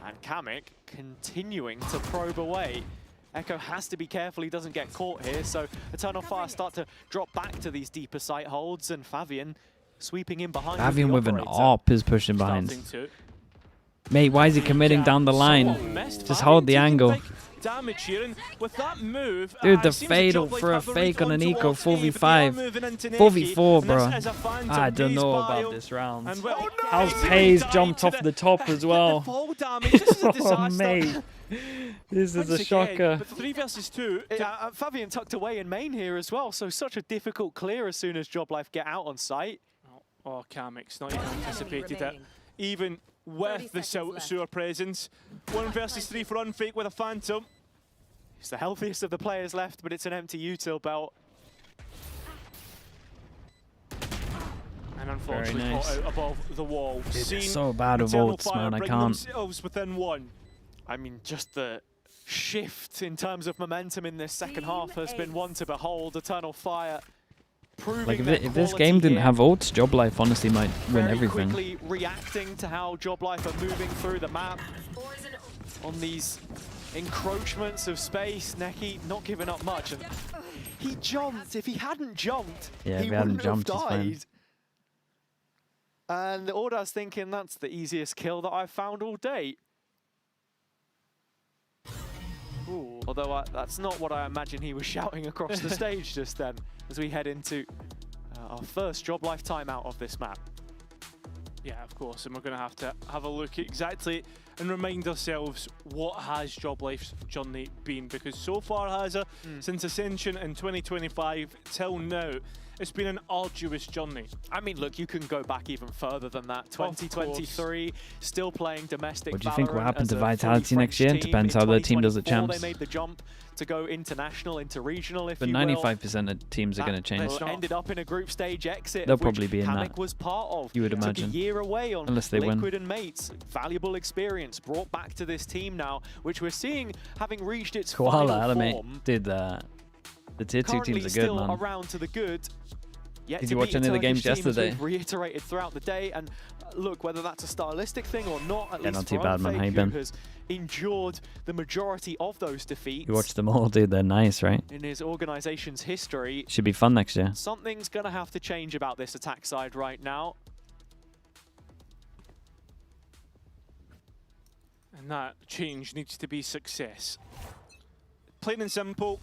And Kamek continuing to probe away. Echo has to be careful he doesn't get caught here, so Eternal Fire start to drop back to these deeper sight holds, and Fabian sweeping in behind.
Fabian with an
operator.
AWP is pushing behind.
Starting to.
Mate, why is he committing down the line? Just hold the angle.
Damage here, and with that move,
Dude, the
seems
fatal
JOBLIFE
for a
have the
fake on an
recon
eco
towards A, but they are
4v5.
moving into
4v4,
Neki,
bro.
and this is a phantom
I don't
base
know
bio.
about this round.
And well,
How's
Neki
Pays
died
jumped
to
off the top as well?
The fall damage. This is a disaster.
Oh, mate. This is
Once
a
again,
shocker.
But 3 versus 2.
Fabian tucked away in main here as well, so such a difficult clear as soon as JOBLIFE get out on site.
Oh, Kamek's not even anticipated it. Even with the sewer presence. 1 versus 3 for Unfake with a Phantom.
He's the healthiest of the players left, but it's an empty util belt.
And unfortunately
nice.
caught out above the wall.
It's so bad with ults, man. I can't.
Themselves within 1.
I mean, just the shift in terms of momentum in this second half has been one to behold. Eternal Fire proving
Like,
their
if this
quality
game didn't
here.
have ults, JOBLIFE honestly might win
Very
everything.
quickly reacting to how JOBLIFE are moving through the map on these encroachments of space. Neki not giving up much, and he jumped. If he hadn't jumped,
Yeah,
he
if he hadn't
wouldn't have
jumped, he's fine.
died. And Orda's thinking that's the easiest kill that I've found all day. Ooh. Although that's not what I imagine he was shouting across the stage just then, as we head into our first JOBLIFE timeout of this map.
Yeah, of course, and we're going to have a look exactly and remind ourselves what has JOBLIFE's journey been, because so far has it, since Ascension in 2025 till now, it's been an arduous journey.
I mean, look, you can go back even further than that. 2023, still playing domestic.
What do you think will
VALORANT
happen
as
to
a
Vitality
fully
next year?
French
Depends
team.
how
In
their team does at
2024,
champs.
They made the jump to go international, into regional, if
But
you will.
95% of teams are going to change.
Ended up in a group stage exit.
They'll
of which
probably be in
Kamek
that,
was part of.
you would
Took
imagine.
a year away on
Unless they win.
Liquid and Mates. Valuable experience brought back to this team now, which we're seeing having reached its
Koala
final
Anime
form.
did that. The tier 2
Currently
teams are good,
still
man.
around to the good. Yet
Did
to
you watch
beat
any of the
Turkish
games
team, as
yesterday?
we've reiterated throughout the day, and look, whether that's a stylistic thing or not, at
Yeah,
least
not too
for
bad, man.
Unfake,
How you
who
been?
has endured the majority of those defeats
You watched them all, dude. They're nice, right?
in his organization's history.
Should be fun next year.
Something's going to have to change about this attack side right now.
And that change needs to be success. Plain and simple,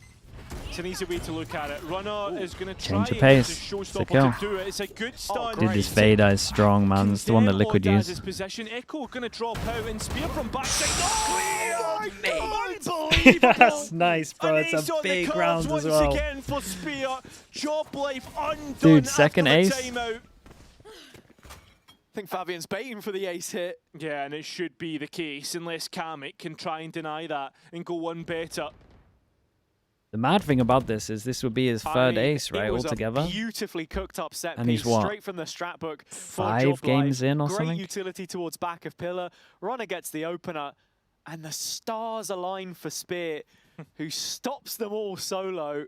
it's an easy way to look at it. Runner is going to try
Change of
and
pace.
use a
It's a
showstopper
kill.
to do it. It's a good stun.
Dude, this Fade is strong, man. It's the one that Liquid
Condemn
used.
Odaz's possession. Echo going to drop out and spear from backside. Oh,
That's nice, bro.
An
It's
ace
a
on the
big
cards
round as
once
well.
again for Spear. JOBLIFE undone
Dude, second
after
ace.
the timeout.
I think Fabian's baiting for the ace hit.
Yeah, and it should be the case unless Kamek can try and deny that and go one better.
The mad thing about this is this would be his third ace, right,
It was
altogether.
a beautifully cooked up set
And
piece
he's what,
straight from the strat book. For
5
JOBLIFE.
games in or
Great
something?
utility towards back of pillar. Runner gets the opener, and the stars align for Spear, who stops them all solo.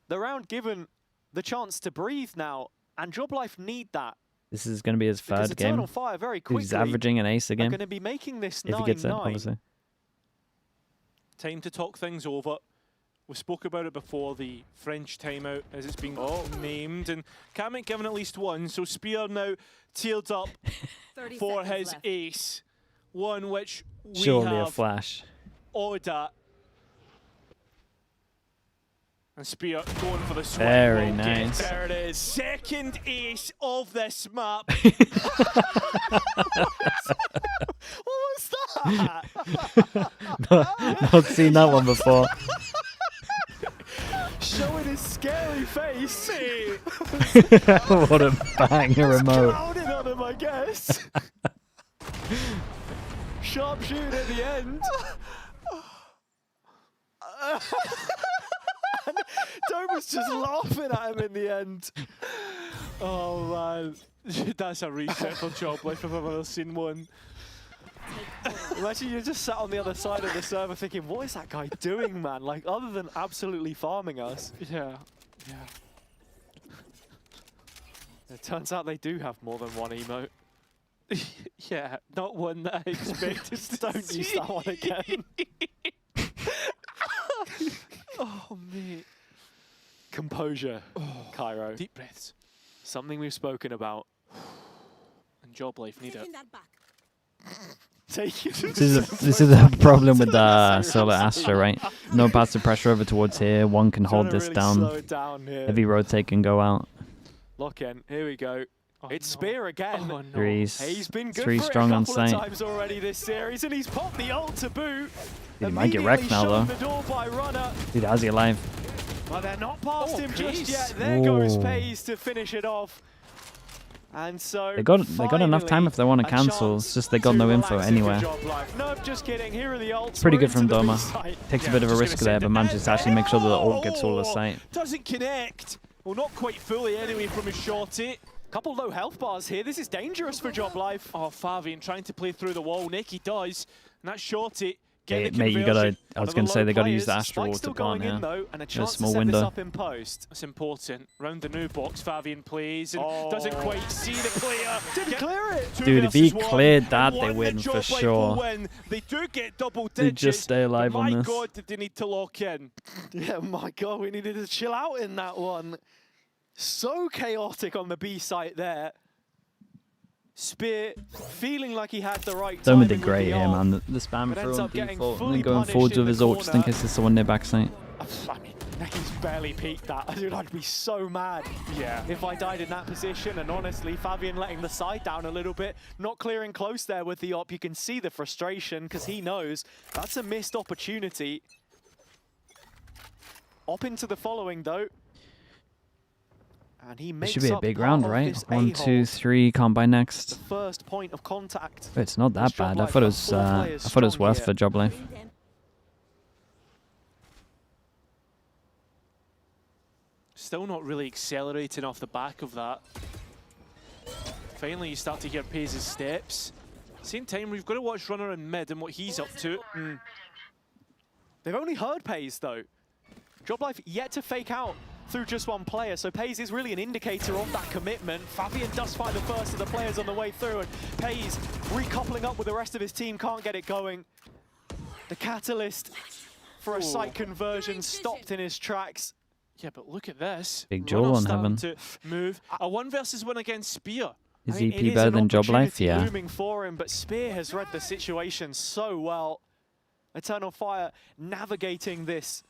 The round given the chance to breathe now, and JOBLIFE need that.
This is going to be his
Because
third game.
Eternal Fire very quickly
He's averaging an ace a
are
game.
going to be making this
If he gets it,
9-9.
obviously.
Time to talk things over. We spoke about it before, the French timeout as it's been named, and Kamek given at least one, so Spear now teared up for his ace. One which we
Surely a
have
flash.
Oda. And Spear going for the swing.
Very
Well,
nice.
There it is. Second ace of this map.
What was that?
Not seen that one before.
Showing his scary face.
What a banger remote.
Crowding on him, I guess. Sharp shoot at the end. And Dome was just laughing at him in the end.
Oh man, that's a reset for JOBLIFE if I've ever seen one.
Imagine you just sat on the other side of the server thinking, what is that guy doing, man? Like, other than absolutely farming us.
Yeah, yeah.
It turns out they do have more than one emote.
Yeah, not one that I expected.
Don't use that one again. Oh, mate. Composure, Cairo.
Deep breaths.
Something we've spoken about.
And JOBLIFE need it.
This is a problem with Solar Astra, right? No passive pressure over towards here. One can hold this down. Heavy rotate can go out.
Lock in. Here we go. It's Spear again.
Oh, no.
He's been good
three
for
strong
it a
on
couple of
site.
times already this series, and he's popped the ult to boot.
Dude, he might get wrecked now, though.
The door by Runner.
Dude, how's he alive?
But they're not past him just
Pace.
yet. There goes
Ooh.
Pace to finish it off. And so
They got enough time if they want to cancel. It's just they got no info anywhere.
No, just kidding. Here are the ults.
Pretty
We're
good from
into the
Doma.
B-side.
Takes a bit of a risk there, but manages to actually make sure that the ult gets all the sight.
Doesn't connect. Well, not quite fully anyway from his shorty.
Couple low health bars here. This is dangerous for JOBLIFE.
Oh, Favian trying to play through the wall. Nicky does. And that shorty.
Mate, you gotta. I was gonna say they gotta use the Astral Ward to plant. Yeah,
and a
a
chance
small
to set
window.
this up in post.
That's important. Round the new box, Favian plays and doesn't quite see the player.
Didn't clear it.
Dude, if he
2v1,
cleared that,
and
they
one
win
that
for
JOBLIFE will
sure.
win. They do get double digits.
They just stay alive
but
on
my
this.
God, did they need to lock in?
Yeah, my God, we needed to chill out in that one. So chaotic on the B site there. Spear feeling like he had the right
Doma
timing
did
with
great
the
here,
ult,
man. The spam
but
through
ends
on
up getting
default and
fully
then going
punished
forwards
in
with his
the
ult just in
corner.
case there's someone near backside.
I mean, Necky's barely peeked that. Dude, I'd be so mad if I died in that position. And honestly, Fabian letting the side down a little bit, not clearing close there with the op. You can see the frustration because he knows that's a missed opportunity. Op into the following though. And he
This
makes
should be a
up
big
part
round,
of
right?
this
1, 2,
A-hole.
3, combine next.
The first point of contact.
It's not that bad. I thought it was. I thought it was worse for JOBLIFE.
Still not really accelerating off the back of that. Finally, you start to hear Paze's steps. Same time, we've got to watch Runner in mid and what he's up to.
They've only heard Paze though. JOBLIFE yet to fake out through just one player, so Paze is really an indicator of that commitment. Fabian does find the first of the players on the way through, and Paze recoupling up with the rest of his team, can't get it going. The catalyst for a site conversion stopped in his tracks.
Yeah, but look at this.
Big Joel on heaven.
To move. A 1 versus 1 against Spear.
Is
I mean,
EP
it is
better
an
than JOBLIFE?
opportunity
Yeah.
looming for him, but Spear has read the situation so well. Eternal Fire navigating this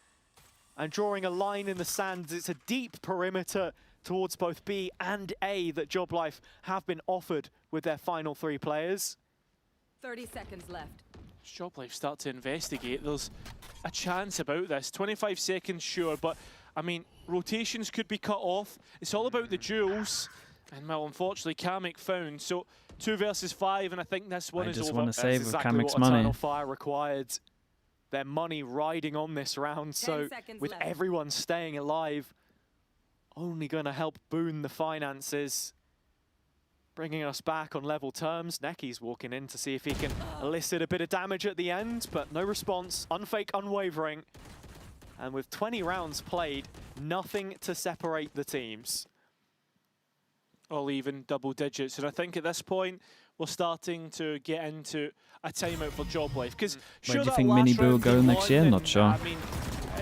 and drawing a line in the sands. It's a deep perimeter towards both B and A that JOBLIFE have been offered with their final 3 players.
30 seconds left.
JOBLIFE start to investigate. There's a chance about this. 25 seconds, sure, but I mean, rotations could be cut off. It's all about the duels. And well, unfortunately, Kamek found. So 2 versus 5, and I think this one is over.
I just want to save with
exactly
Kamek's
what
money.
Eternal Fire required. Their money riding on this round, so with
left.
everyone staying alive, only going to help boon the finances. Bringing us back on level terms. Necky's walking in to see if he can elicit a bit of damage at the end, but no response. Unfake, unwavering. And with 20 rounds played, nothing to separate the teams.
All even, double digits. And I think at this point, we're starting to get into a timeout for JOBLIFE. Because
Where do you think Mini Boo will go next year? Not sure.
I mean,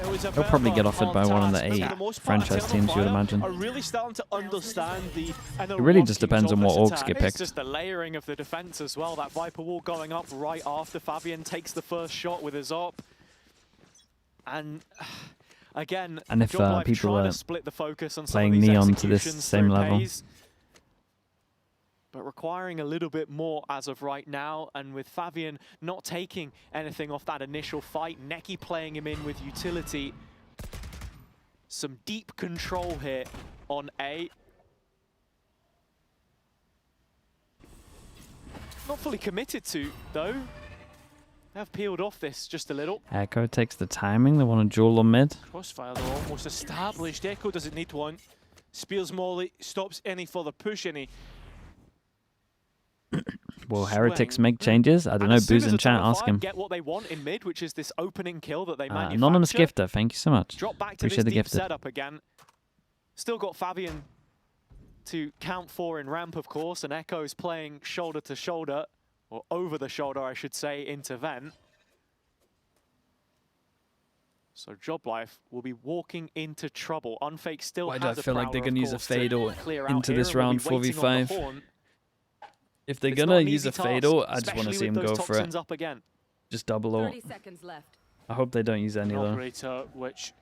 They'll probably get offered by one of the 8 franchise teams, you would imagine.
Are really starting to understand the
It really just depends on what orgs get
It's
picked.
just the layering of the defense as well. That Viper wall going up right after Fabian takes the first shot with his op. And again,
And if
JOBLIFE
people
trying
are
to split the focus on
playing
some of these
Neon to this
executions
same
through
level.
Paze, but requiring a little bit more as of right now. And with Fabian not taking anything off that initial fight, Necky playing him in with utility. Some deep control here on A. Not fully committed to, though. They have peeled off this just a little.
Echo takes the timing. They want to duel on mid.
Crossfire, though, almost established. Echo doesn't need one. Spears Molly, stops any further push, any.
Will Heretics make changes? I don't know. Booze in chat, ask him.
Get what they want in mid, which is this opening kill that they manufacture.
Anonymous Gifter, thank you so much.
Drop back to
Appreciate
this
the
deep
gifted.
setup again. Still got Fabian to count for in ramp, of course, and Echo's playing shoulder to shoulder, or over the shoulder, I should say, into vent. So JOBLIFE will be walking into trouble. Unfake still
Why
has
do I
a
feel like they're
prowler,
going to
of
use a
course, to
fade or
clear out
into
here,
this
and will
round
be waiting on the
4v5?
horn.
If they're
It's
going
not
to
an
use
easy
a
task,
fatal, I just want to
especially
see him
with those
go for it.
toxins up again.
Just double ult.
30 seconds left.
I hope they don't use any
An
though.
operator which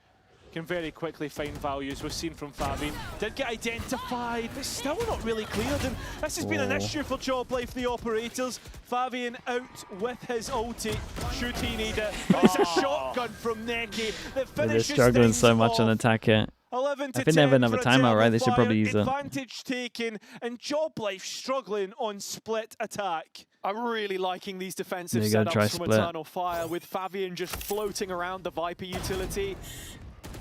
can very quickly find values. We've seen from Fabian. Did get identified, but still not really cleared. And this has been an issue for JOBLIFE, the operators. Fabian out with his ulti, shooting Ida. But it's a shotgun from Neki that finishes
They're struggling
things
so much on
off.
attack here.
11 to
I think they have
10
another
for
timeout, right? They
Eternal
should probably
Fire.
use it.
Advantage taken, and JOBLIFE struggling on split attack.
I'm really liking these defensive
You gotta try
setups from
split.
Eternal Fire with Fabian just floating around the Viper utility.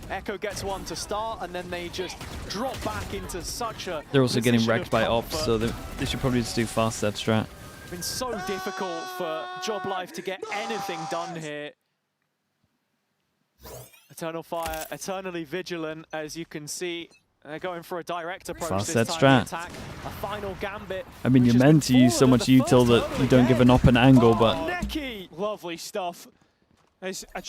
Echo gets one to start, and then they just drop back into such a
They're also getting
position
wrecked
of
by ops,
comfort.
so they should probably just do fast set strat.
It's been so difficult for JOBLIFE to get anything done here. Eternal Fire, eternally vigilant, as you can see. They're going for a direct approach
Fast
this
set
time.
strat.
The attack, a final gambit.
I mean, you're meant to use so much util that you don't give an op an angle, but
Neki!
Lovely stuff. There's a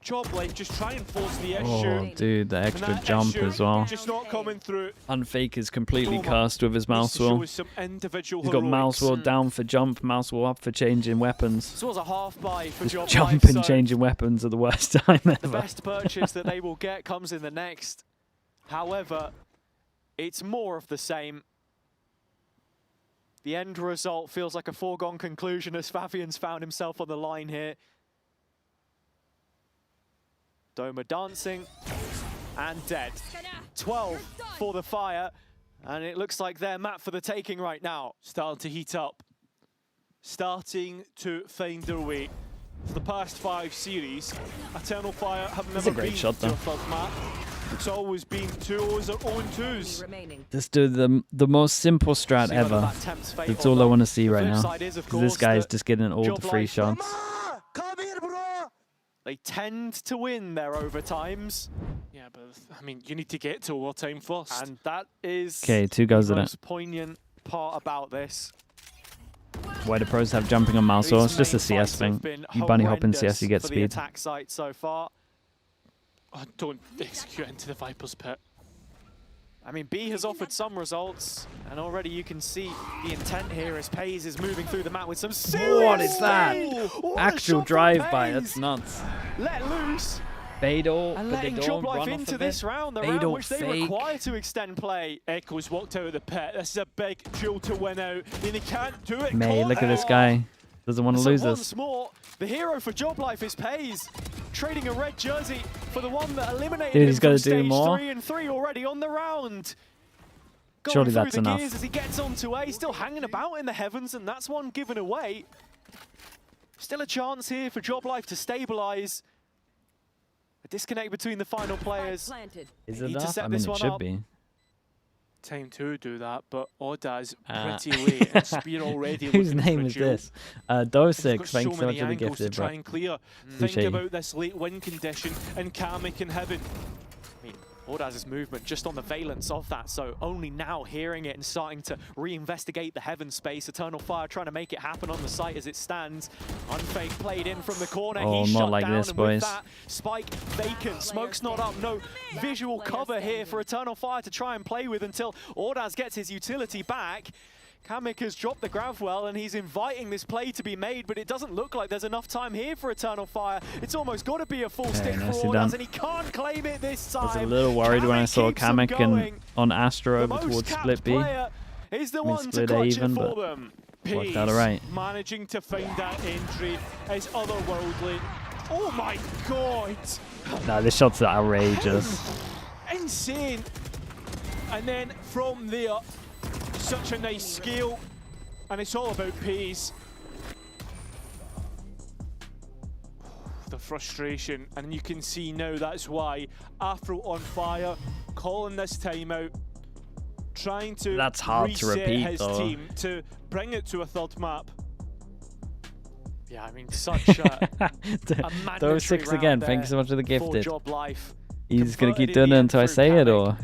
JOBLIFE just try and force the issue.
oh, dude, the
And
extra
that
jump
issue
as well.
just not coming through.
Unfake is completely
Oh my-
cast with his mouse
Needs to show
wheel.
us some individual
He's got mouse wheel
heroics.
down for jump, mouse wheel up for changing weapons.
This was a half buy for
Just
JOBLIFE.
jump and
so
changing weapons at the worst time
the
ever.
best purchase that they will get comes in the next. However, it's more of the same. The end result feels like a foregone conclusion as Fabian's found himself on the line here. Doma dancing and dead. 12 for the Fire, and it looks like they're map for the taking right now.
Starting to heat up. Starting to find their way. For the past 5 series, Eternal Fire have
That's a
never
great
been
shot,
to a
though.
third map. It's always been 2-0s or 0-2s.
Remaining.
Just do the most simple strat
See whether
ever.
that tempts fate
That's
or
all I
not.
want to see
The
right
flip
now.
side is, of
Because this
course,
guy's
that
just getting all the free
JOBLIFE
shots.
Come here, bro!
They tend to win their overtimes,
Yeah, but I mean, you need to get to overtime first.
and that is
Okay, 2 goes
the
in it.
most poignant part about this.
Why do pros have jumping on mouse wheel? It's just a
These main
CS
fights
thing.
have been
You bunny hop in CS,
horrendous
you get
for the
speed.
attack site so far.
Oh, don't execute into the Viper's pit.
I mean, B has offered some results, and already you can see the intent here as Pays is moving through the map with some serious
What is that?
speed. What a
Actual
shot from
drive-by,
Pays.
that's nuts.
Let loose
Badal,
and
but they
letting
don't
JOBLIFE
run off
into
of
this
it.
round, the
Badal
round which they
fake.
require to extend play.
Echo's walked out of the pit. This is a big duel to win out. And they can't do it.
May, look at this
Oh.
guy. Doesn't want to
So
lose
once
us.
more, the hero for JOBLIFE is Pays, trading a red jersey for the one that eliminated
Dude,
him
he's
from
gotta do
stage
more.
3 and 3 already on the round. Going
Surely
through
that's
the
enough.
gears as he gets onto A, still hanging about in the heavens, and that's one given away. Still a chance here for JOBLIFE to stabilize. A disconnect between the final players.
Planted.
Is
They
it
need to
enough?
set
I mean,
this
it
one
should
up.
be.
Time to do that, but Oda's
Ah.
pretty late. And Spear already
Whose
looking
name
for a
is
duel.
this?
He's
Dosix,
got
thanks so much for the
angles
gifted,
to try
bro.
and clear.
Appreciate
Think
you.
about this late win condition and Kamek in heaven.
I mean, Ordaz's movement just on the valence of that, so only now hearing it and starting to reinvestigate the heaven space. Eternal Fire trying to make it happen on the site as it stands. Unfake played in from the corner.
Oh,
He's
not
shut
like
down,
this,
and with
boys.
that, Spike vacant. Smoke's not up. No visual cover here for Eternal Fire to try and play with until Ordaz gets his utility back. Kamek has dropped the Gravwell and he's inviting this play to be made, but it doesn't look like there's enough time here for Eternal Fire. It's almost got to be a full stick for
nicely
Ordaz,
done.
and he can't claim it this time.
I was a little worried when I saw
keeps them
Kamek
going.
on Astra
The
over
most
towards
capped
Split B.
player is the
I mean,
one to
split A
clutch
even,
it for
but
them.
worked out
Pace
alright.
managing to find that entry is otherworldly. Oh my god!
Nah, this shot's outrageous.
Insane! And then from there, such a nice scale, and it's all about pace. The frustration, and you can see now that's why Afro on fire, calling this timeout, trying to
That's hard to
reset
repeat,
his
though.
team to bring it to a third map.
Yeah, I mean, such a mandatory
Those 6
round
again.
there
Thank you so much for the
for
gifted.
JOBLIFE.
He's going to keep
Converted in
doing
the
it
end
until I
through
say it,
Kamek.
or?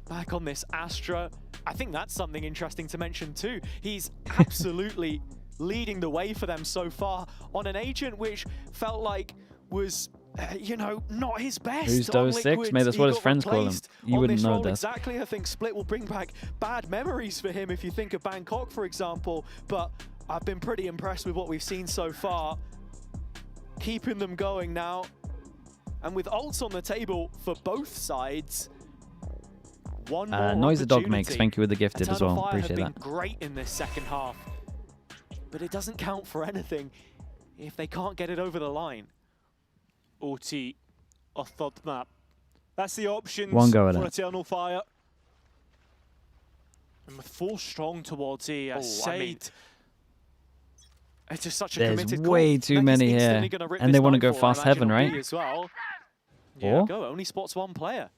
Back on this Astra, I think that's something interesting to mention too. He's absolutely leading the way for them so far on an agent which felt like was you know, not his best.
Who's those six? Mate, that's what his friends call him. You wouldn't know that.
Exactly. I think Split will bring back bad memories for him if you think of Bangkok, for example. But I've been pretty impressed with what we've seen so far. Keeping them going now. And with ults on the table for both sides, one more
Noise the dog makes.
opportunity.
Thank you with the gifted as well.
Fire
Appreciate
have
that.
been great in this second half. But it doesn't count for anything if they can't get it over the line.
OT or third map. That's the options
One go at
for
it.
Eternal Fire. And with 4 strong towards a side.
I mean, it's just such a
There's
committed
way
call.
too
Neki's
many
instantly
here.
gonna rip
And
this
they want to
line
go
for him,
fast heaven,
imagine on B
right?
As well.
Or?
Go, only spots one player.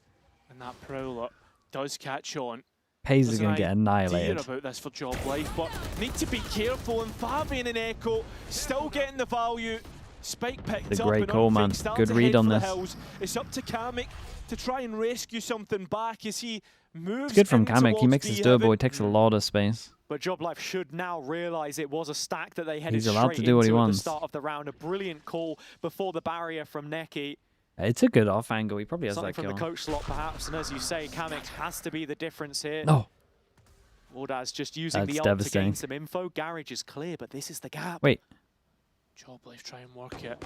And that Prowler does catch on.
Pays is
There's
going to
an
get
idea
annihilated.
about this for JOBLIFE, but need to be careful. And Fabian and Echo still getting the value. Spike picked
It's a
up
great
and
call,
Unfake
man.
starts
Good
to
read
head
on
for the
this.
hills. It's up to Kamek to try and rescue something back as he moves.
It's good from
in
Kamek. He
towards
makes
B
this doable.
heaven.
He takes a lot of space.
But JOBLIFE should now realize it was a stack that they headed
He's allowed
straight
to do what he
into at
wants.
the start of the round. A brilliant call before the barrier from Neki.
It's a good off angle. He probably has
Something
that
from
kill.
the coach slot, perhaps. And as you say, Kamek has to be the difference here.
No.
Wardaz just using
That's
the ult to gain
devastating.
some info. Garage is clear, but this is the gap.
Wait.
JOBLIFE try and work it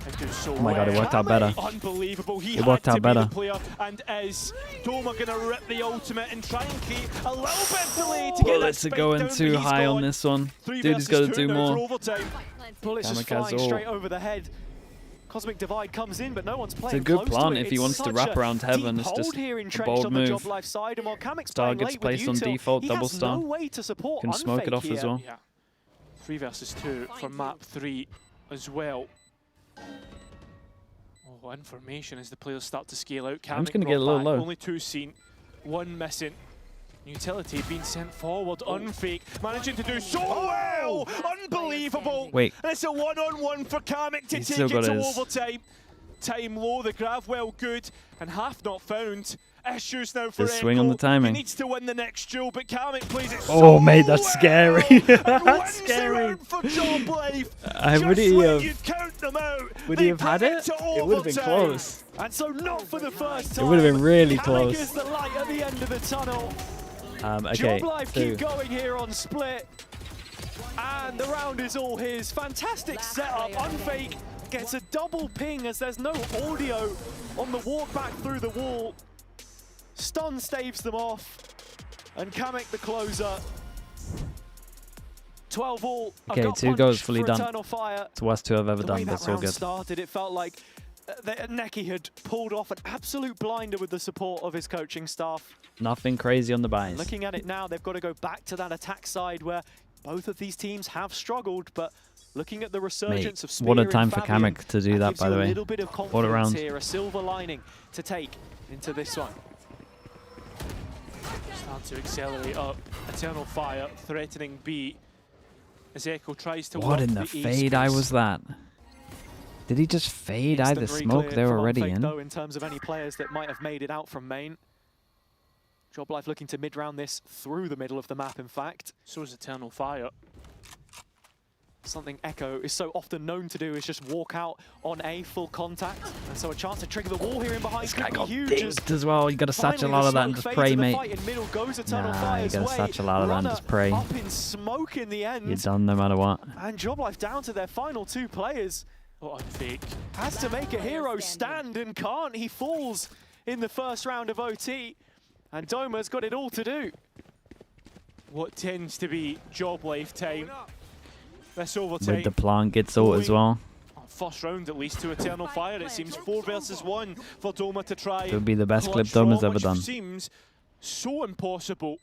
and do so
Oh my god, it
well.
worked out better.
Unbelievable. He
It
had
worked
to
out
be
better.
the player, and is Doma gonna rip the ultimate and try and create a little bit of delay to get that
Bullets are
spike
going
down,
too
but he's
high on
gone.
this one.
3
Dude, he's
versus
got to
2
do
now for
more.
overtime.
Bullets just
Kamikaze
flying
all.
straight over the head. Cosmic Divide comes in, but no one's playing
It's a good
close
plan
to it.
if he
It's
wants to
such
wrap
a
around heaven.
deep
It's just
hold here
a
entrenched
bold
on the
move.
JOBLIFE side, and while Kamek's
Star
playing
gets
late
placed
with
on
Util,
default,
he
double
has
star.
no way to support
Can smoke it
Unfake
off as
here.
well.
Yeah. 3 versus 2 for map 3 as well. Oh, information as the players start to scale out.
I'm just
Kamek
gonna get a little
brought back.
low.
Only 2 seen, 1 missing. Utility being sent forward. Unfake managing to do so well. Unbelievable.
Wait.
And it's a 1-on-1 for Kamek to
He's
take
still
it
got
to
his-
overtime. Time low, the grab well good, and half not found. Issues now for
Just swing on the
Echo.
timing.
He needs to win the next duel, but Kamek plays it
Oh,
so
mate, that's
well
scary.
and
That's
wins the
scary.
round for JOBLIFE.
Would
Just
he
when
have-
you'd count them out,
Would
they
he have had
bring
it?
to
It would have been
overtime.
close.
And so not for the first
It
time.
would have been really
Kamek
close.
is the light at the end of the tunnel.
Okay,
JOBLIFE
so
keep going here on Split. And the round is all his. Fantastic setup. Unfake gets a double ping as there's no audio on the walk back through the wall. Stun staves them off. And Kamek the closer. 12 all. A
Okay,
gut
2
punch
goes fully
for
done.
Eternal Fire.
It's the worst 2 I've ever
The way
done, but
that
it's all
round
good.
started, it felt like Neki had pulled off an absolute blinder with the support of his coaching staff.
Nothing crazy on the buys.
Looking at it now, they've got to go back to that attack side where both of these teams have struggled, but looking at the resurgence of Spear
what a
and
time for
Fabian,
Kamek to do that,
gives
by
you
the way.
a little bit of
What a
confidence
round.
here, a silver lining to take into this one.
Start to accelerate up. Eternal Fire threatening B as Echo tries to
What
work
in the
A
fade eye
space.
was that? Did he just fade eye the
Instant
smoke
re-clear
they were
from
already
Unfake,
in?
though, in terms of any players that might have made it out from main. JOBLIFE looking to mid-round this through the middle of the map, in fact.
So is Eternal Fire.
Something Echo is so often known to do is just walk out on A full contact. And so a chance to trigger the wall here in behind
This guy
could be
got
huge. as
dinked as well. You got to satch a
finally
lot
the
of that and
smoke
just
fades
pray,
and the
mate.
fight in middle goes Eternal
Nah, you
Fire's
got to
way.
satch a lot of that and
Runner
just pray.
up in smoke in the end.
You're done no matter what.
And JOBLIFE down to their final 2 players.
Oh, Unfake.
Has to make a hero stand and can't. He falls in the first round of OT. And Doma's got it all to do.
What tends to be JOBLIFE time. This overtime.
With the plant gets ult as well.
First round at least to Eternal Fire. It seems 4 versus 1 for Doma to try.
It would be the best clip
clutch
Doma's
draw,
ever
which
done.
Seems so impossible.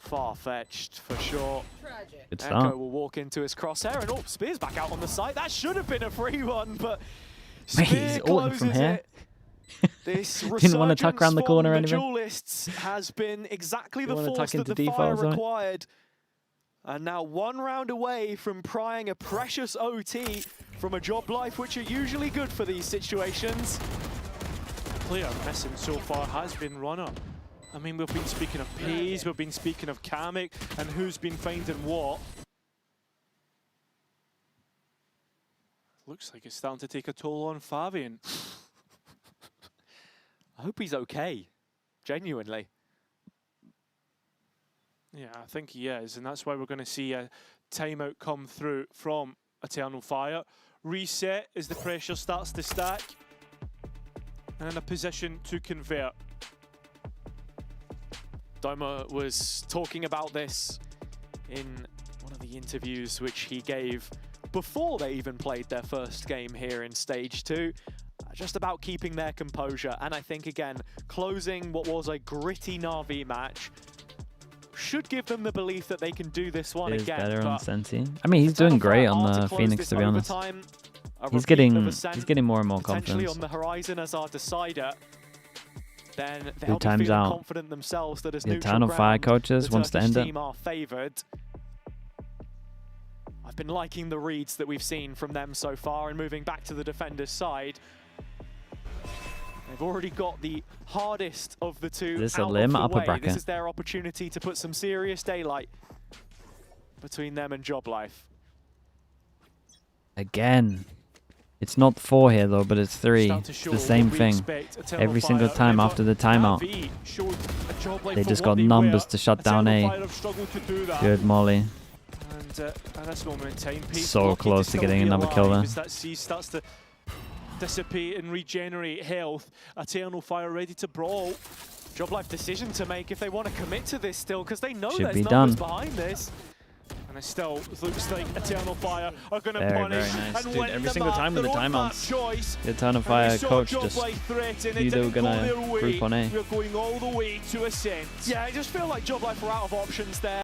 Far-fetched for sure.
Good
Echo
start.
will walk into his crosshair and Spear's back out on the site. That should have been a free one, but
Mate,
Spear
he's ulting
closes
from here.
it. This
Didn't want to tuck around the
resurgence
corner or
from
anything.
The duelists has been exactly
Didn't
the
wanna
force
tuck
that
into
the
default
Fire
or something.
required. And now 1 round away from prying a precious OT from a JOBLIFE, which are usually good for these situations.
Player missing so far has been Runner. I mean, we've been speaking of Pays, we've been speaking of Kamek, and who's been finding what. Looks like it's starting to take a toll on Fabian.
I hope he's okay, genuinely.
Yeah, I think he is, and that's why we're going to see a timeout come through from Eternal Fire. Reset as the pressure starts to stack, and in a position to convert.
Doma was talking about this in one of the interviews which he gave before they even played their first game here in Stage 2. Just about keeping their composure, and I think, again, closing what was a gritty Na'Vi match should give them the belief that they can do this one again.
Better on Senti. I mean, he's doing great on the Phoenix, to be honest. He's getting more and more confidence.
On the horizon as our decider, then
they'll be feeling
confident themselves that as
the Eternal Fire coaches wants to end it.
Team are favored. I've been liking the reads that we've seen from them so far, and moving back to the defender's side. They've already got the hardest of the two.
Is this a limb upper bracket?
This is their opportunity to put some serious daylight between them and JOBLIFE.
Again. It's not 4 here though, but it's 3. It's the same thing. Every single time after the timeout. They just got numbers to shut down A. Good Molly.
And at this moment in time,
so close to getting another kill there.
That C starts to dissipate and regenerate health. Eternal Fire ready to brawl.
JOBLIFE decision to make if they want to commit to this still, because they know
Should
there's numbers behind this.
And it still looks like Eternal Fire are going to
Very
punish
nice.
and
Dude,
win
every
the
single
map.
time with the
They're on that
timeouts,
choice.
the Eternal Fire coach just knew they were going to group on A.
We're going all the way to Ascent.
Yeah, I just feel like JOBLIFE were out of options there.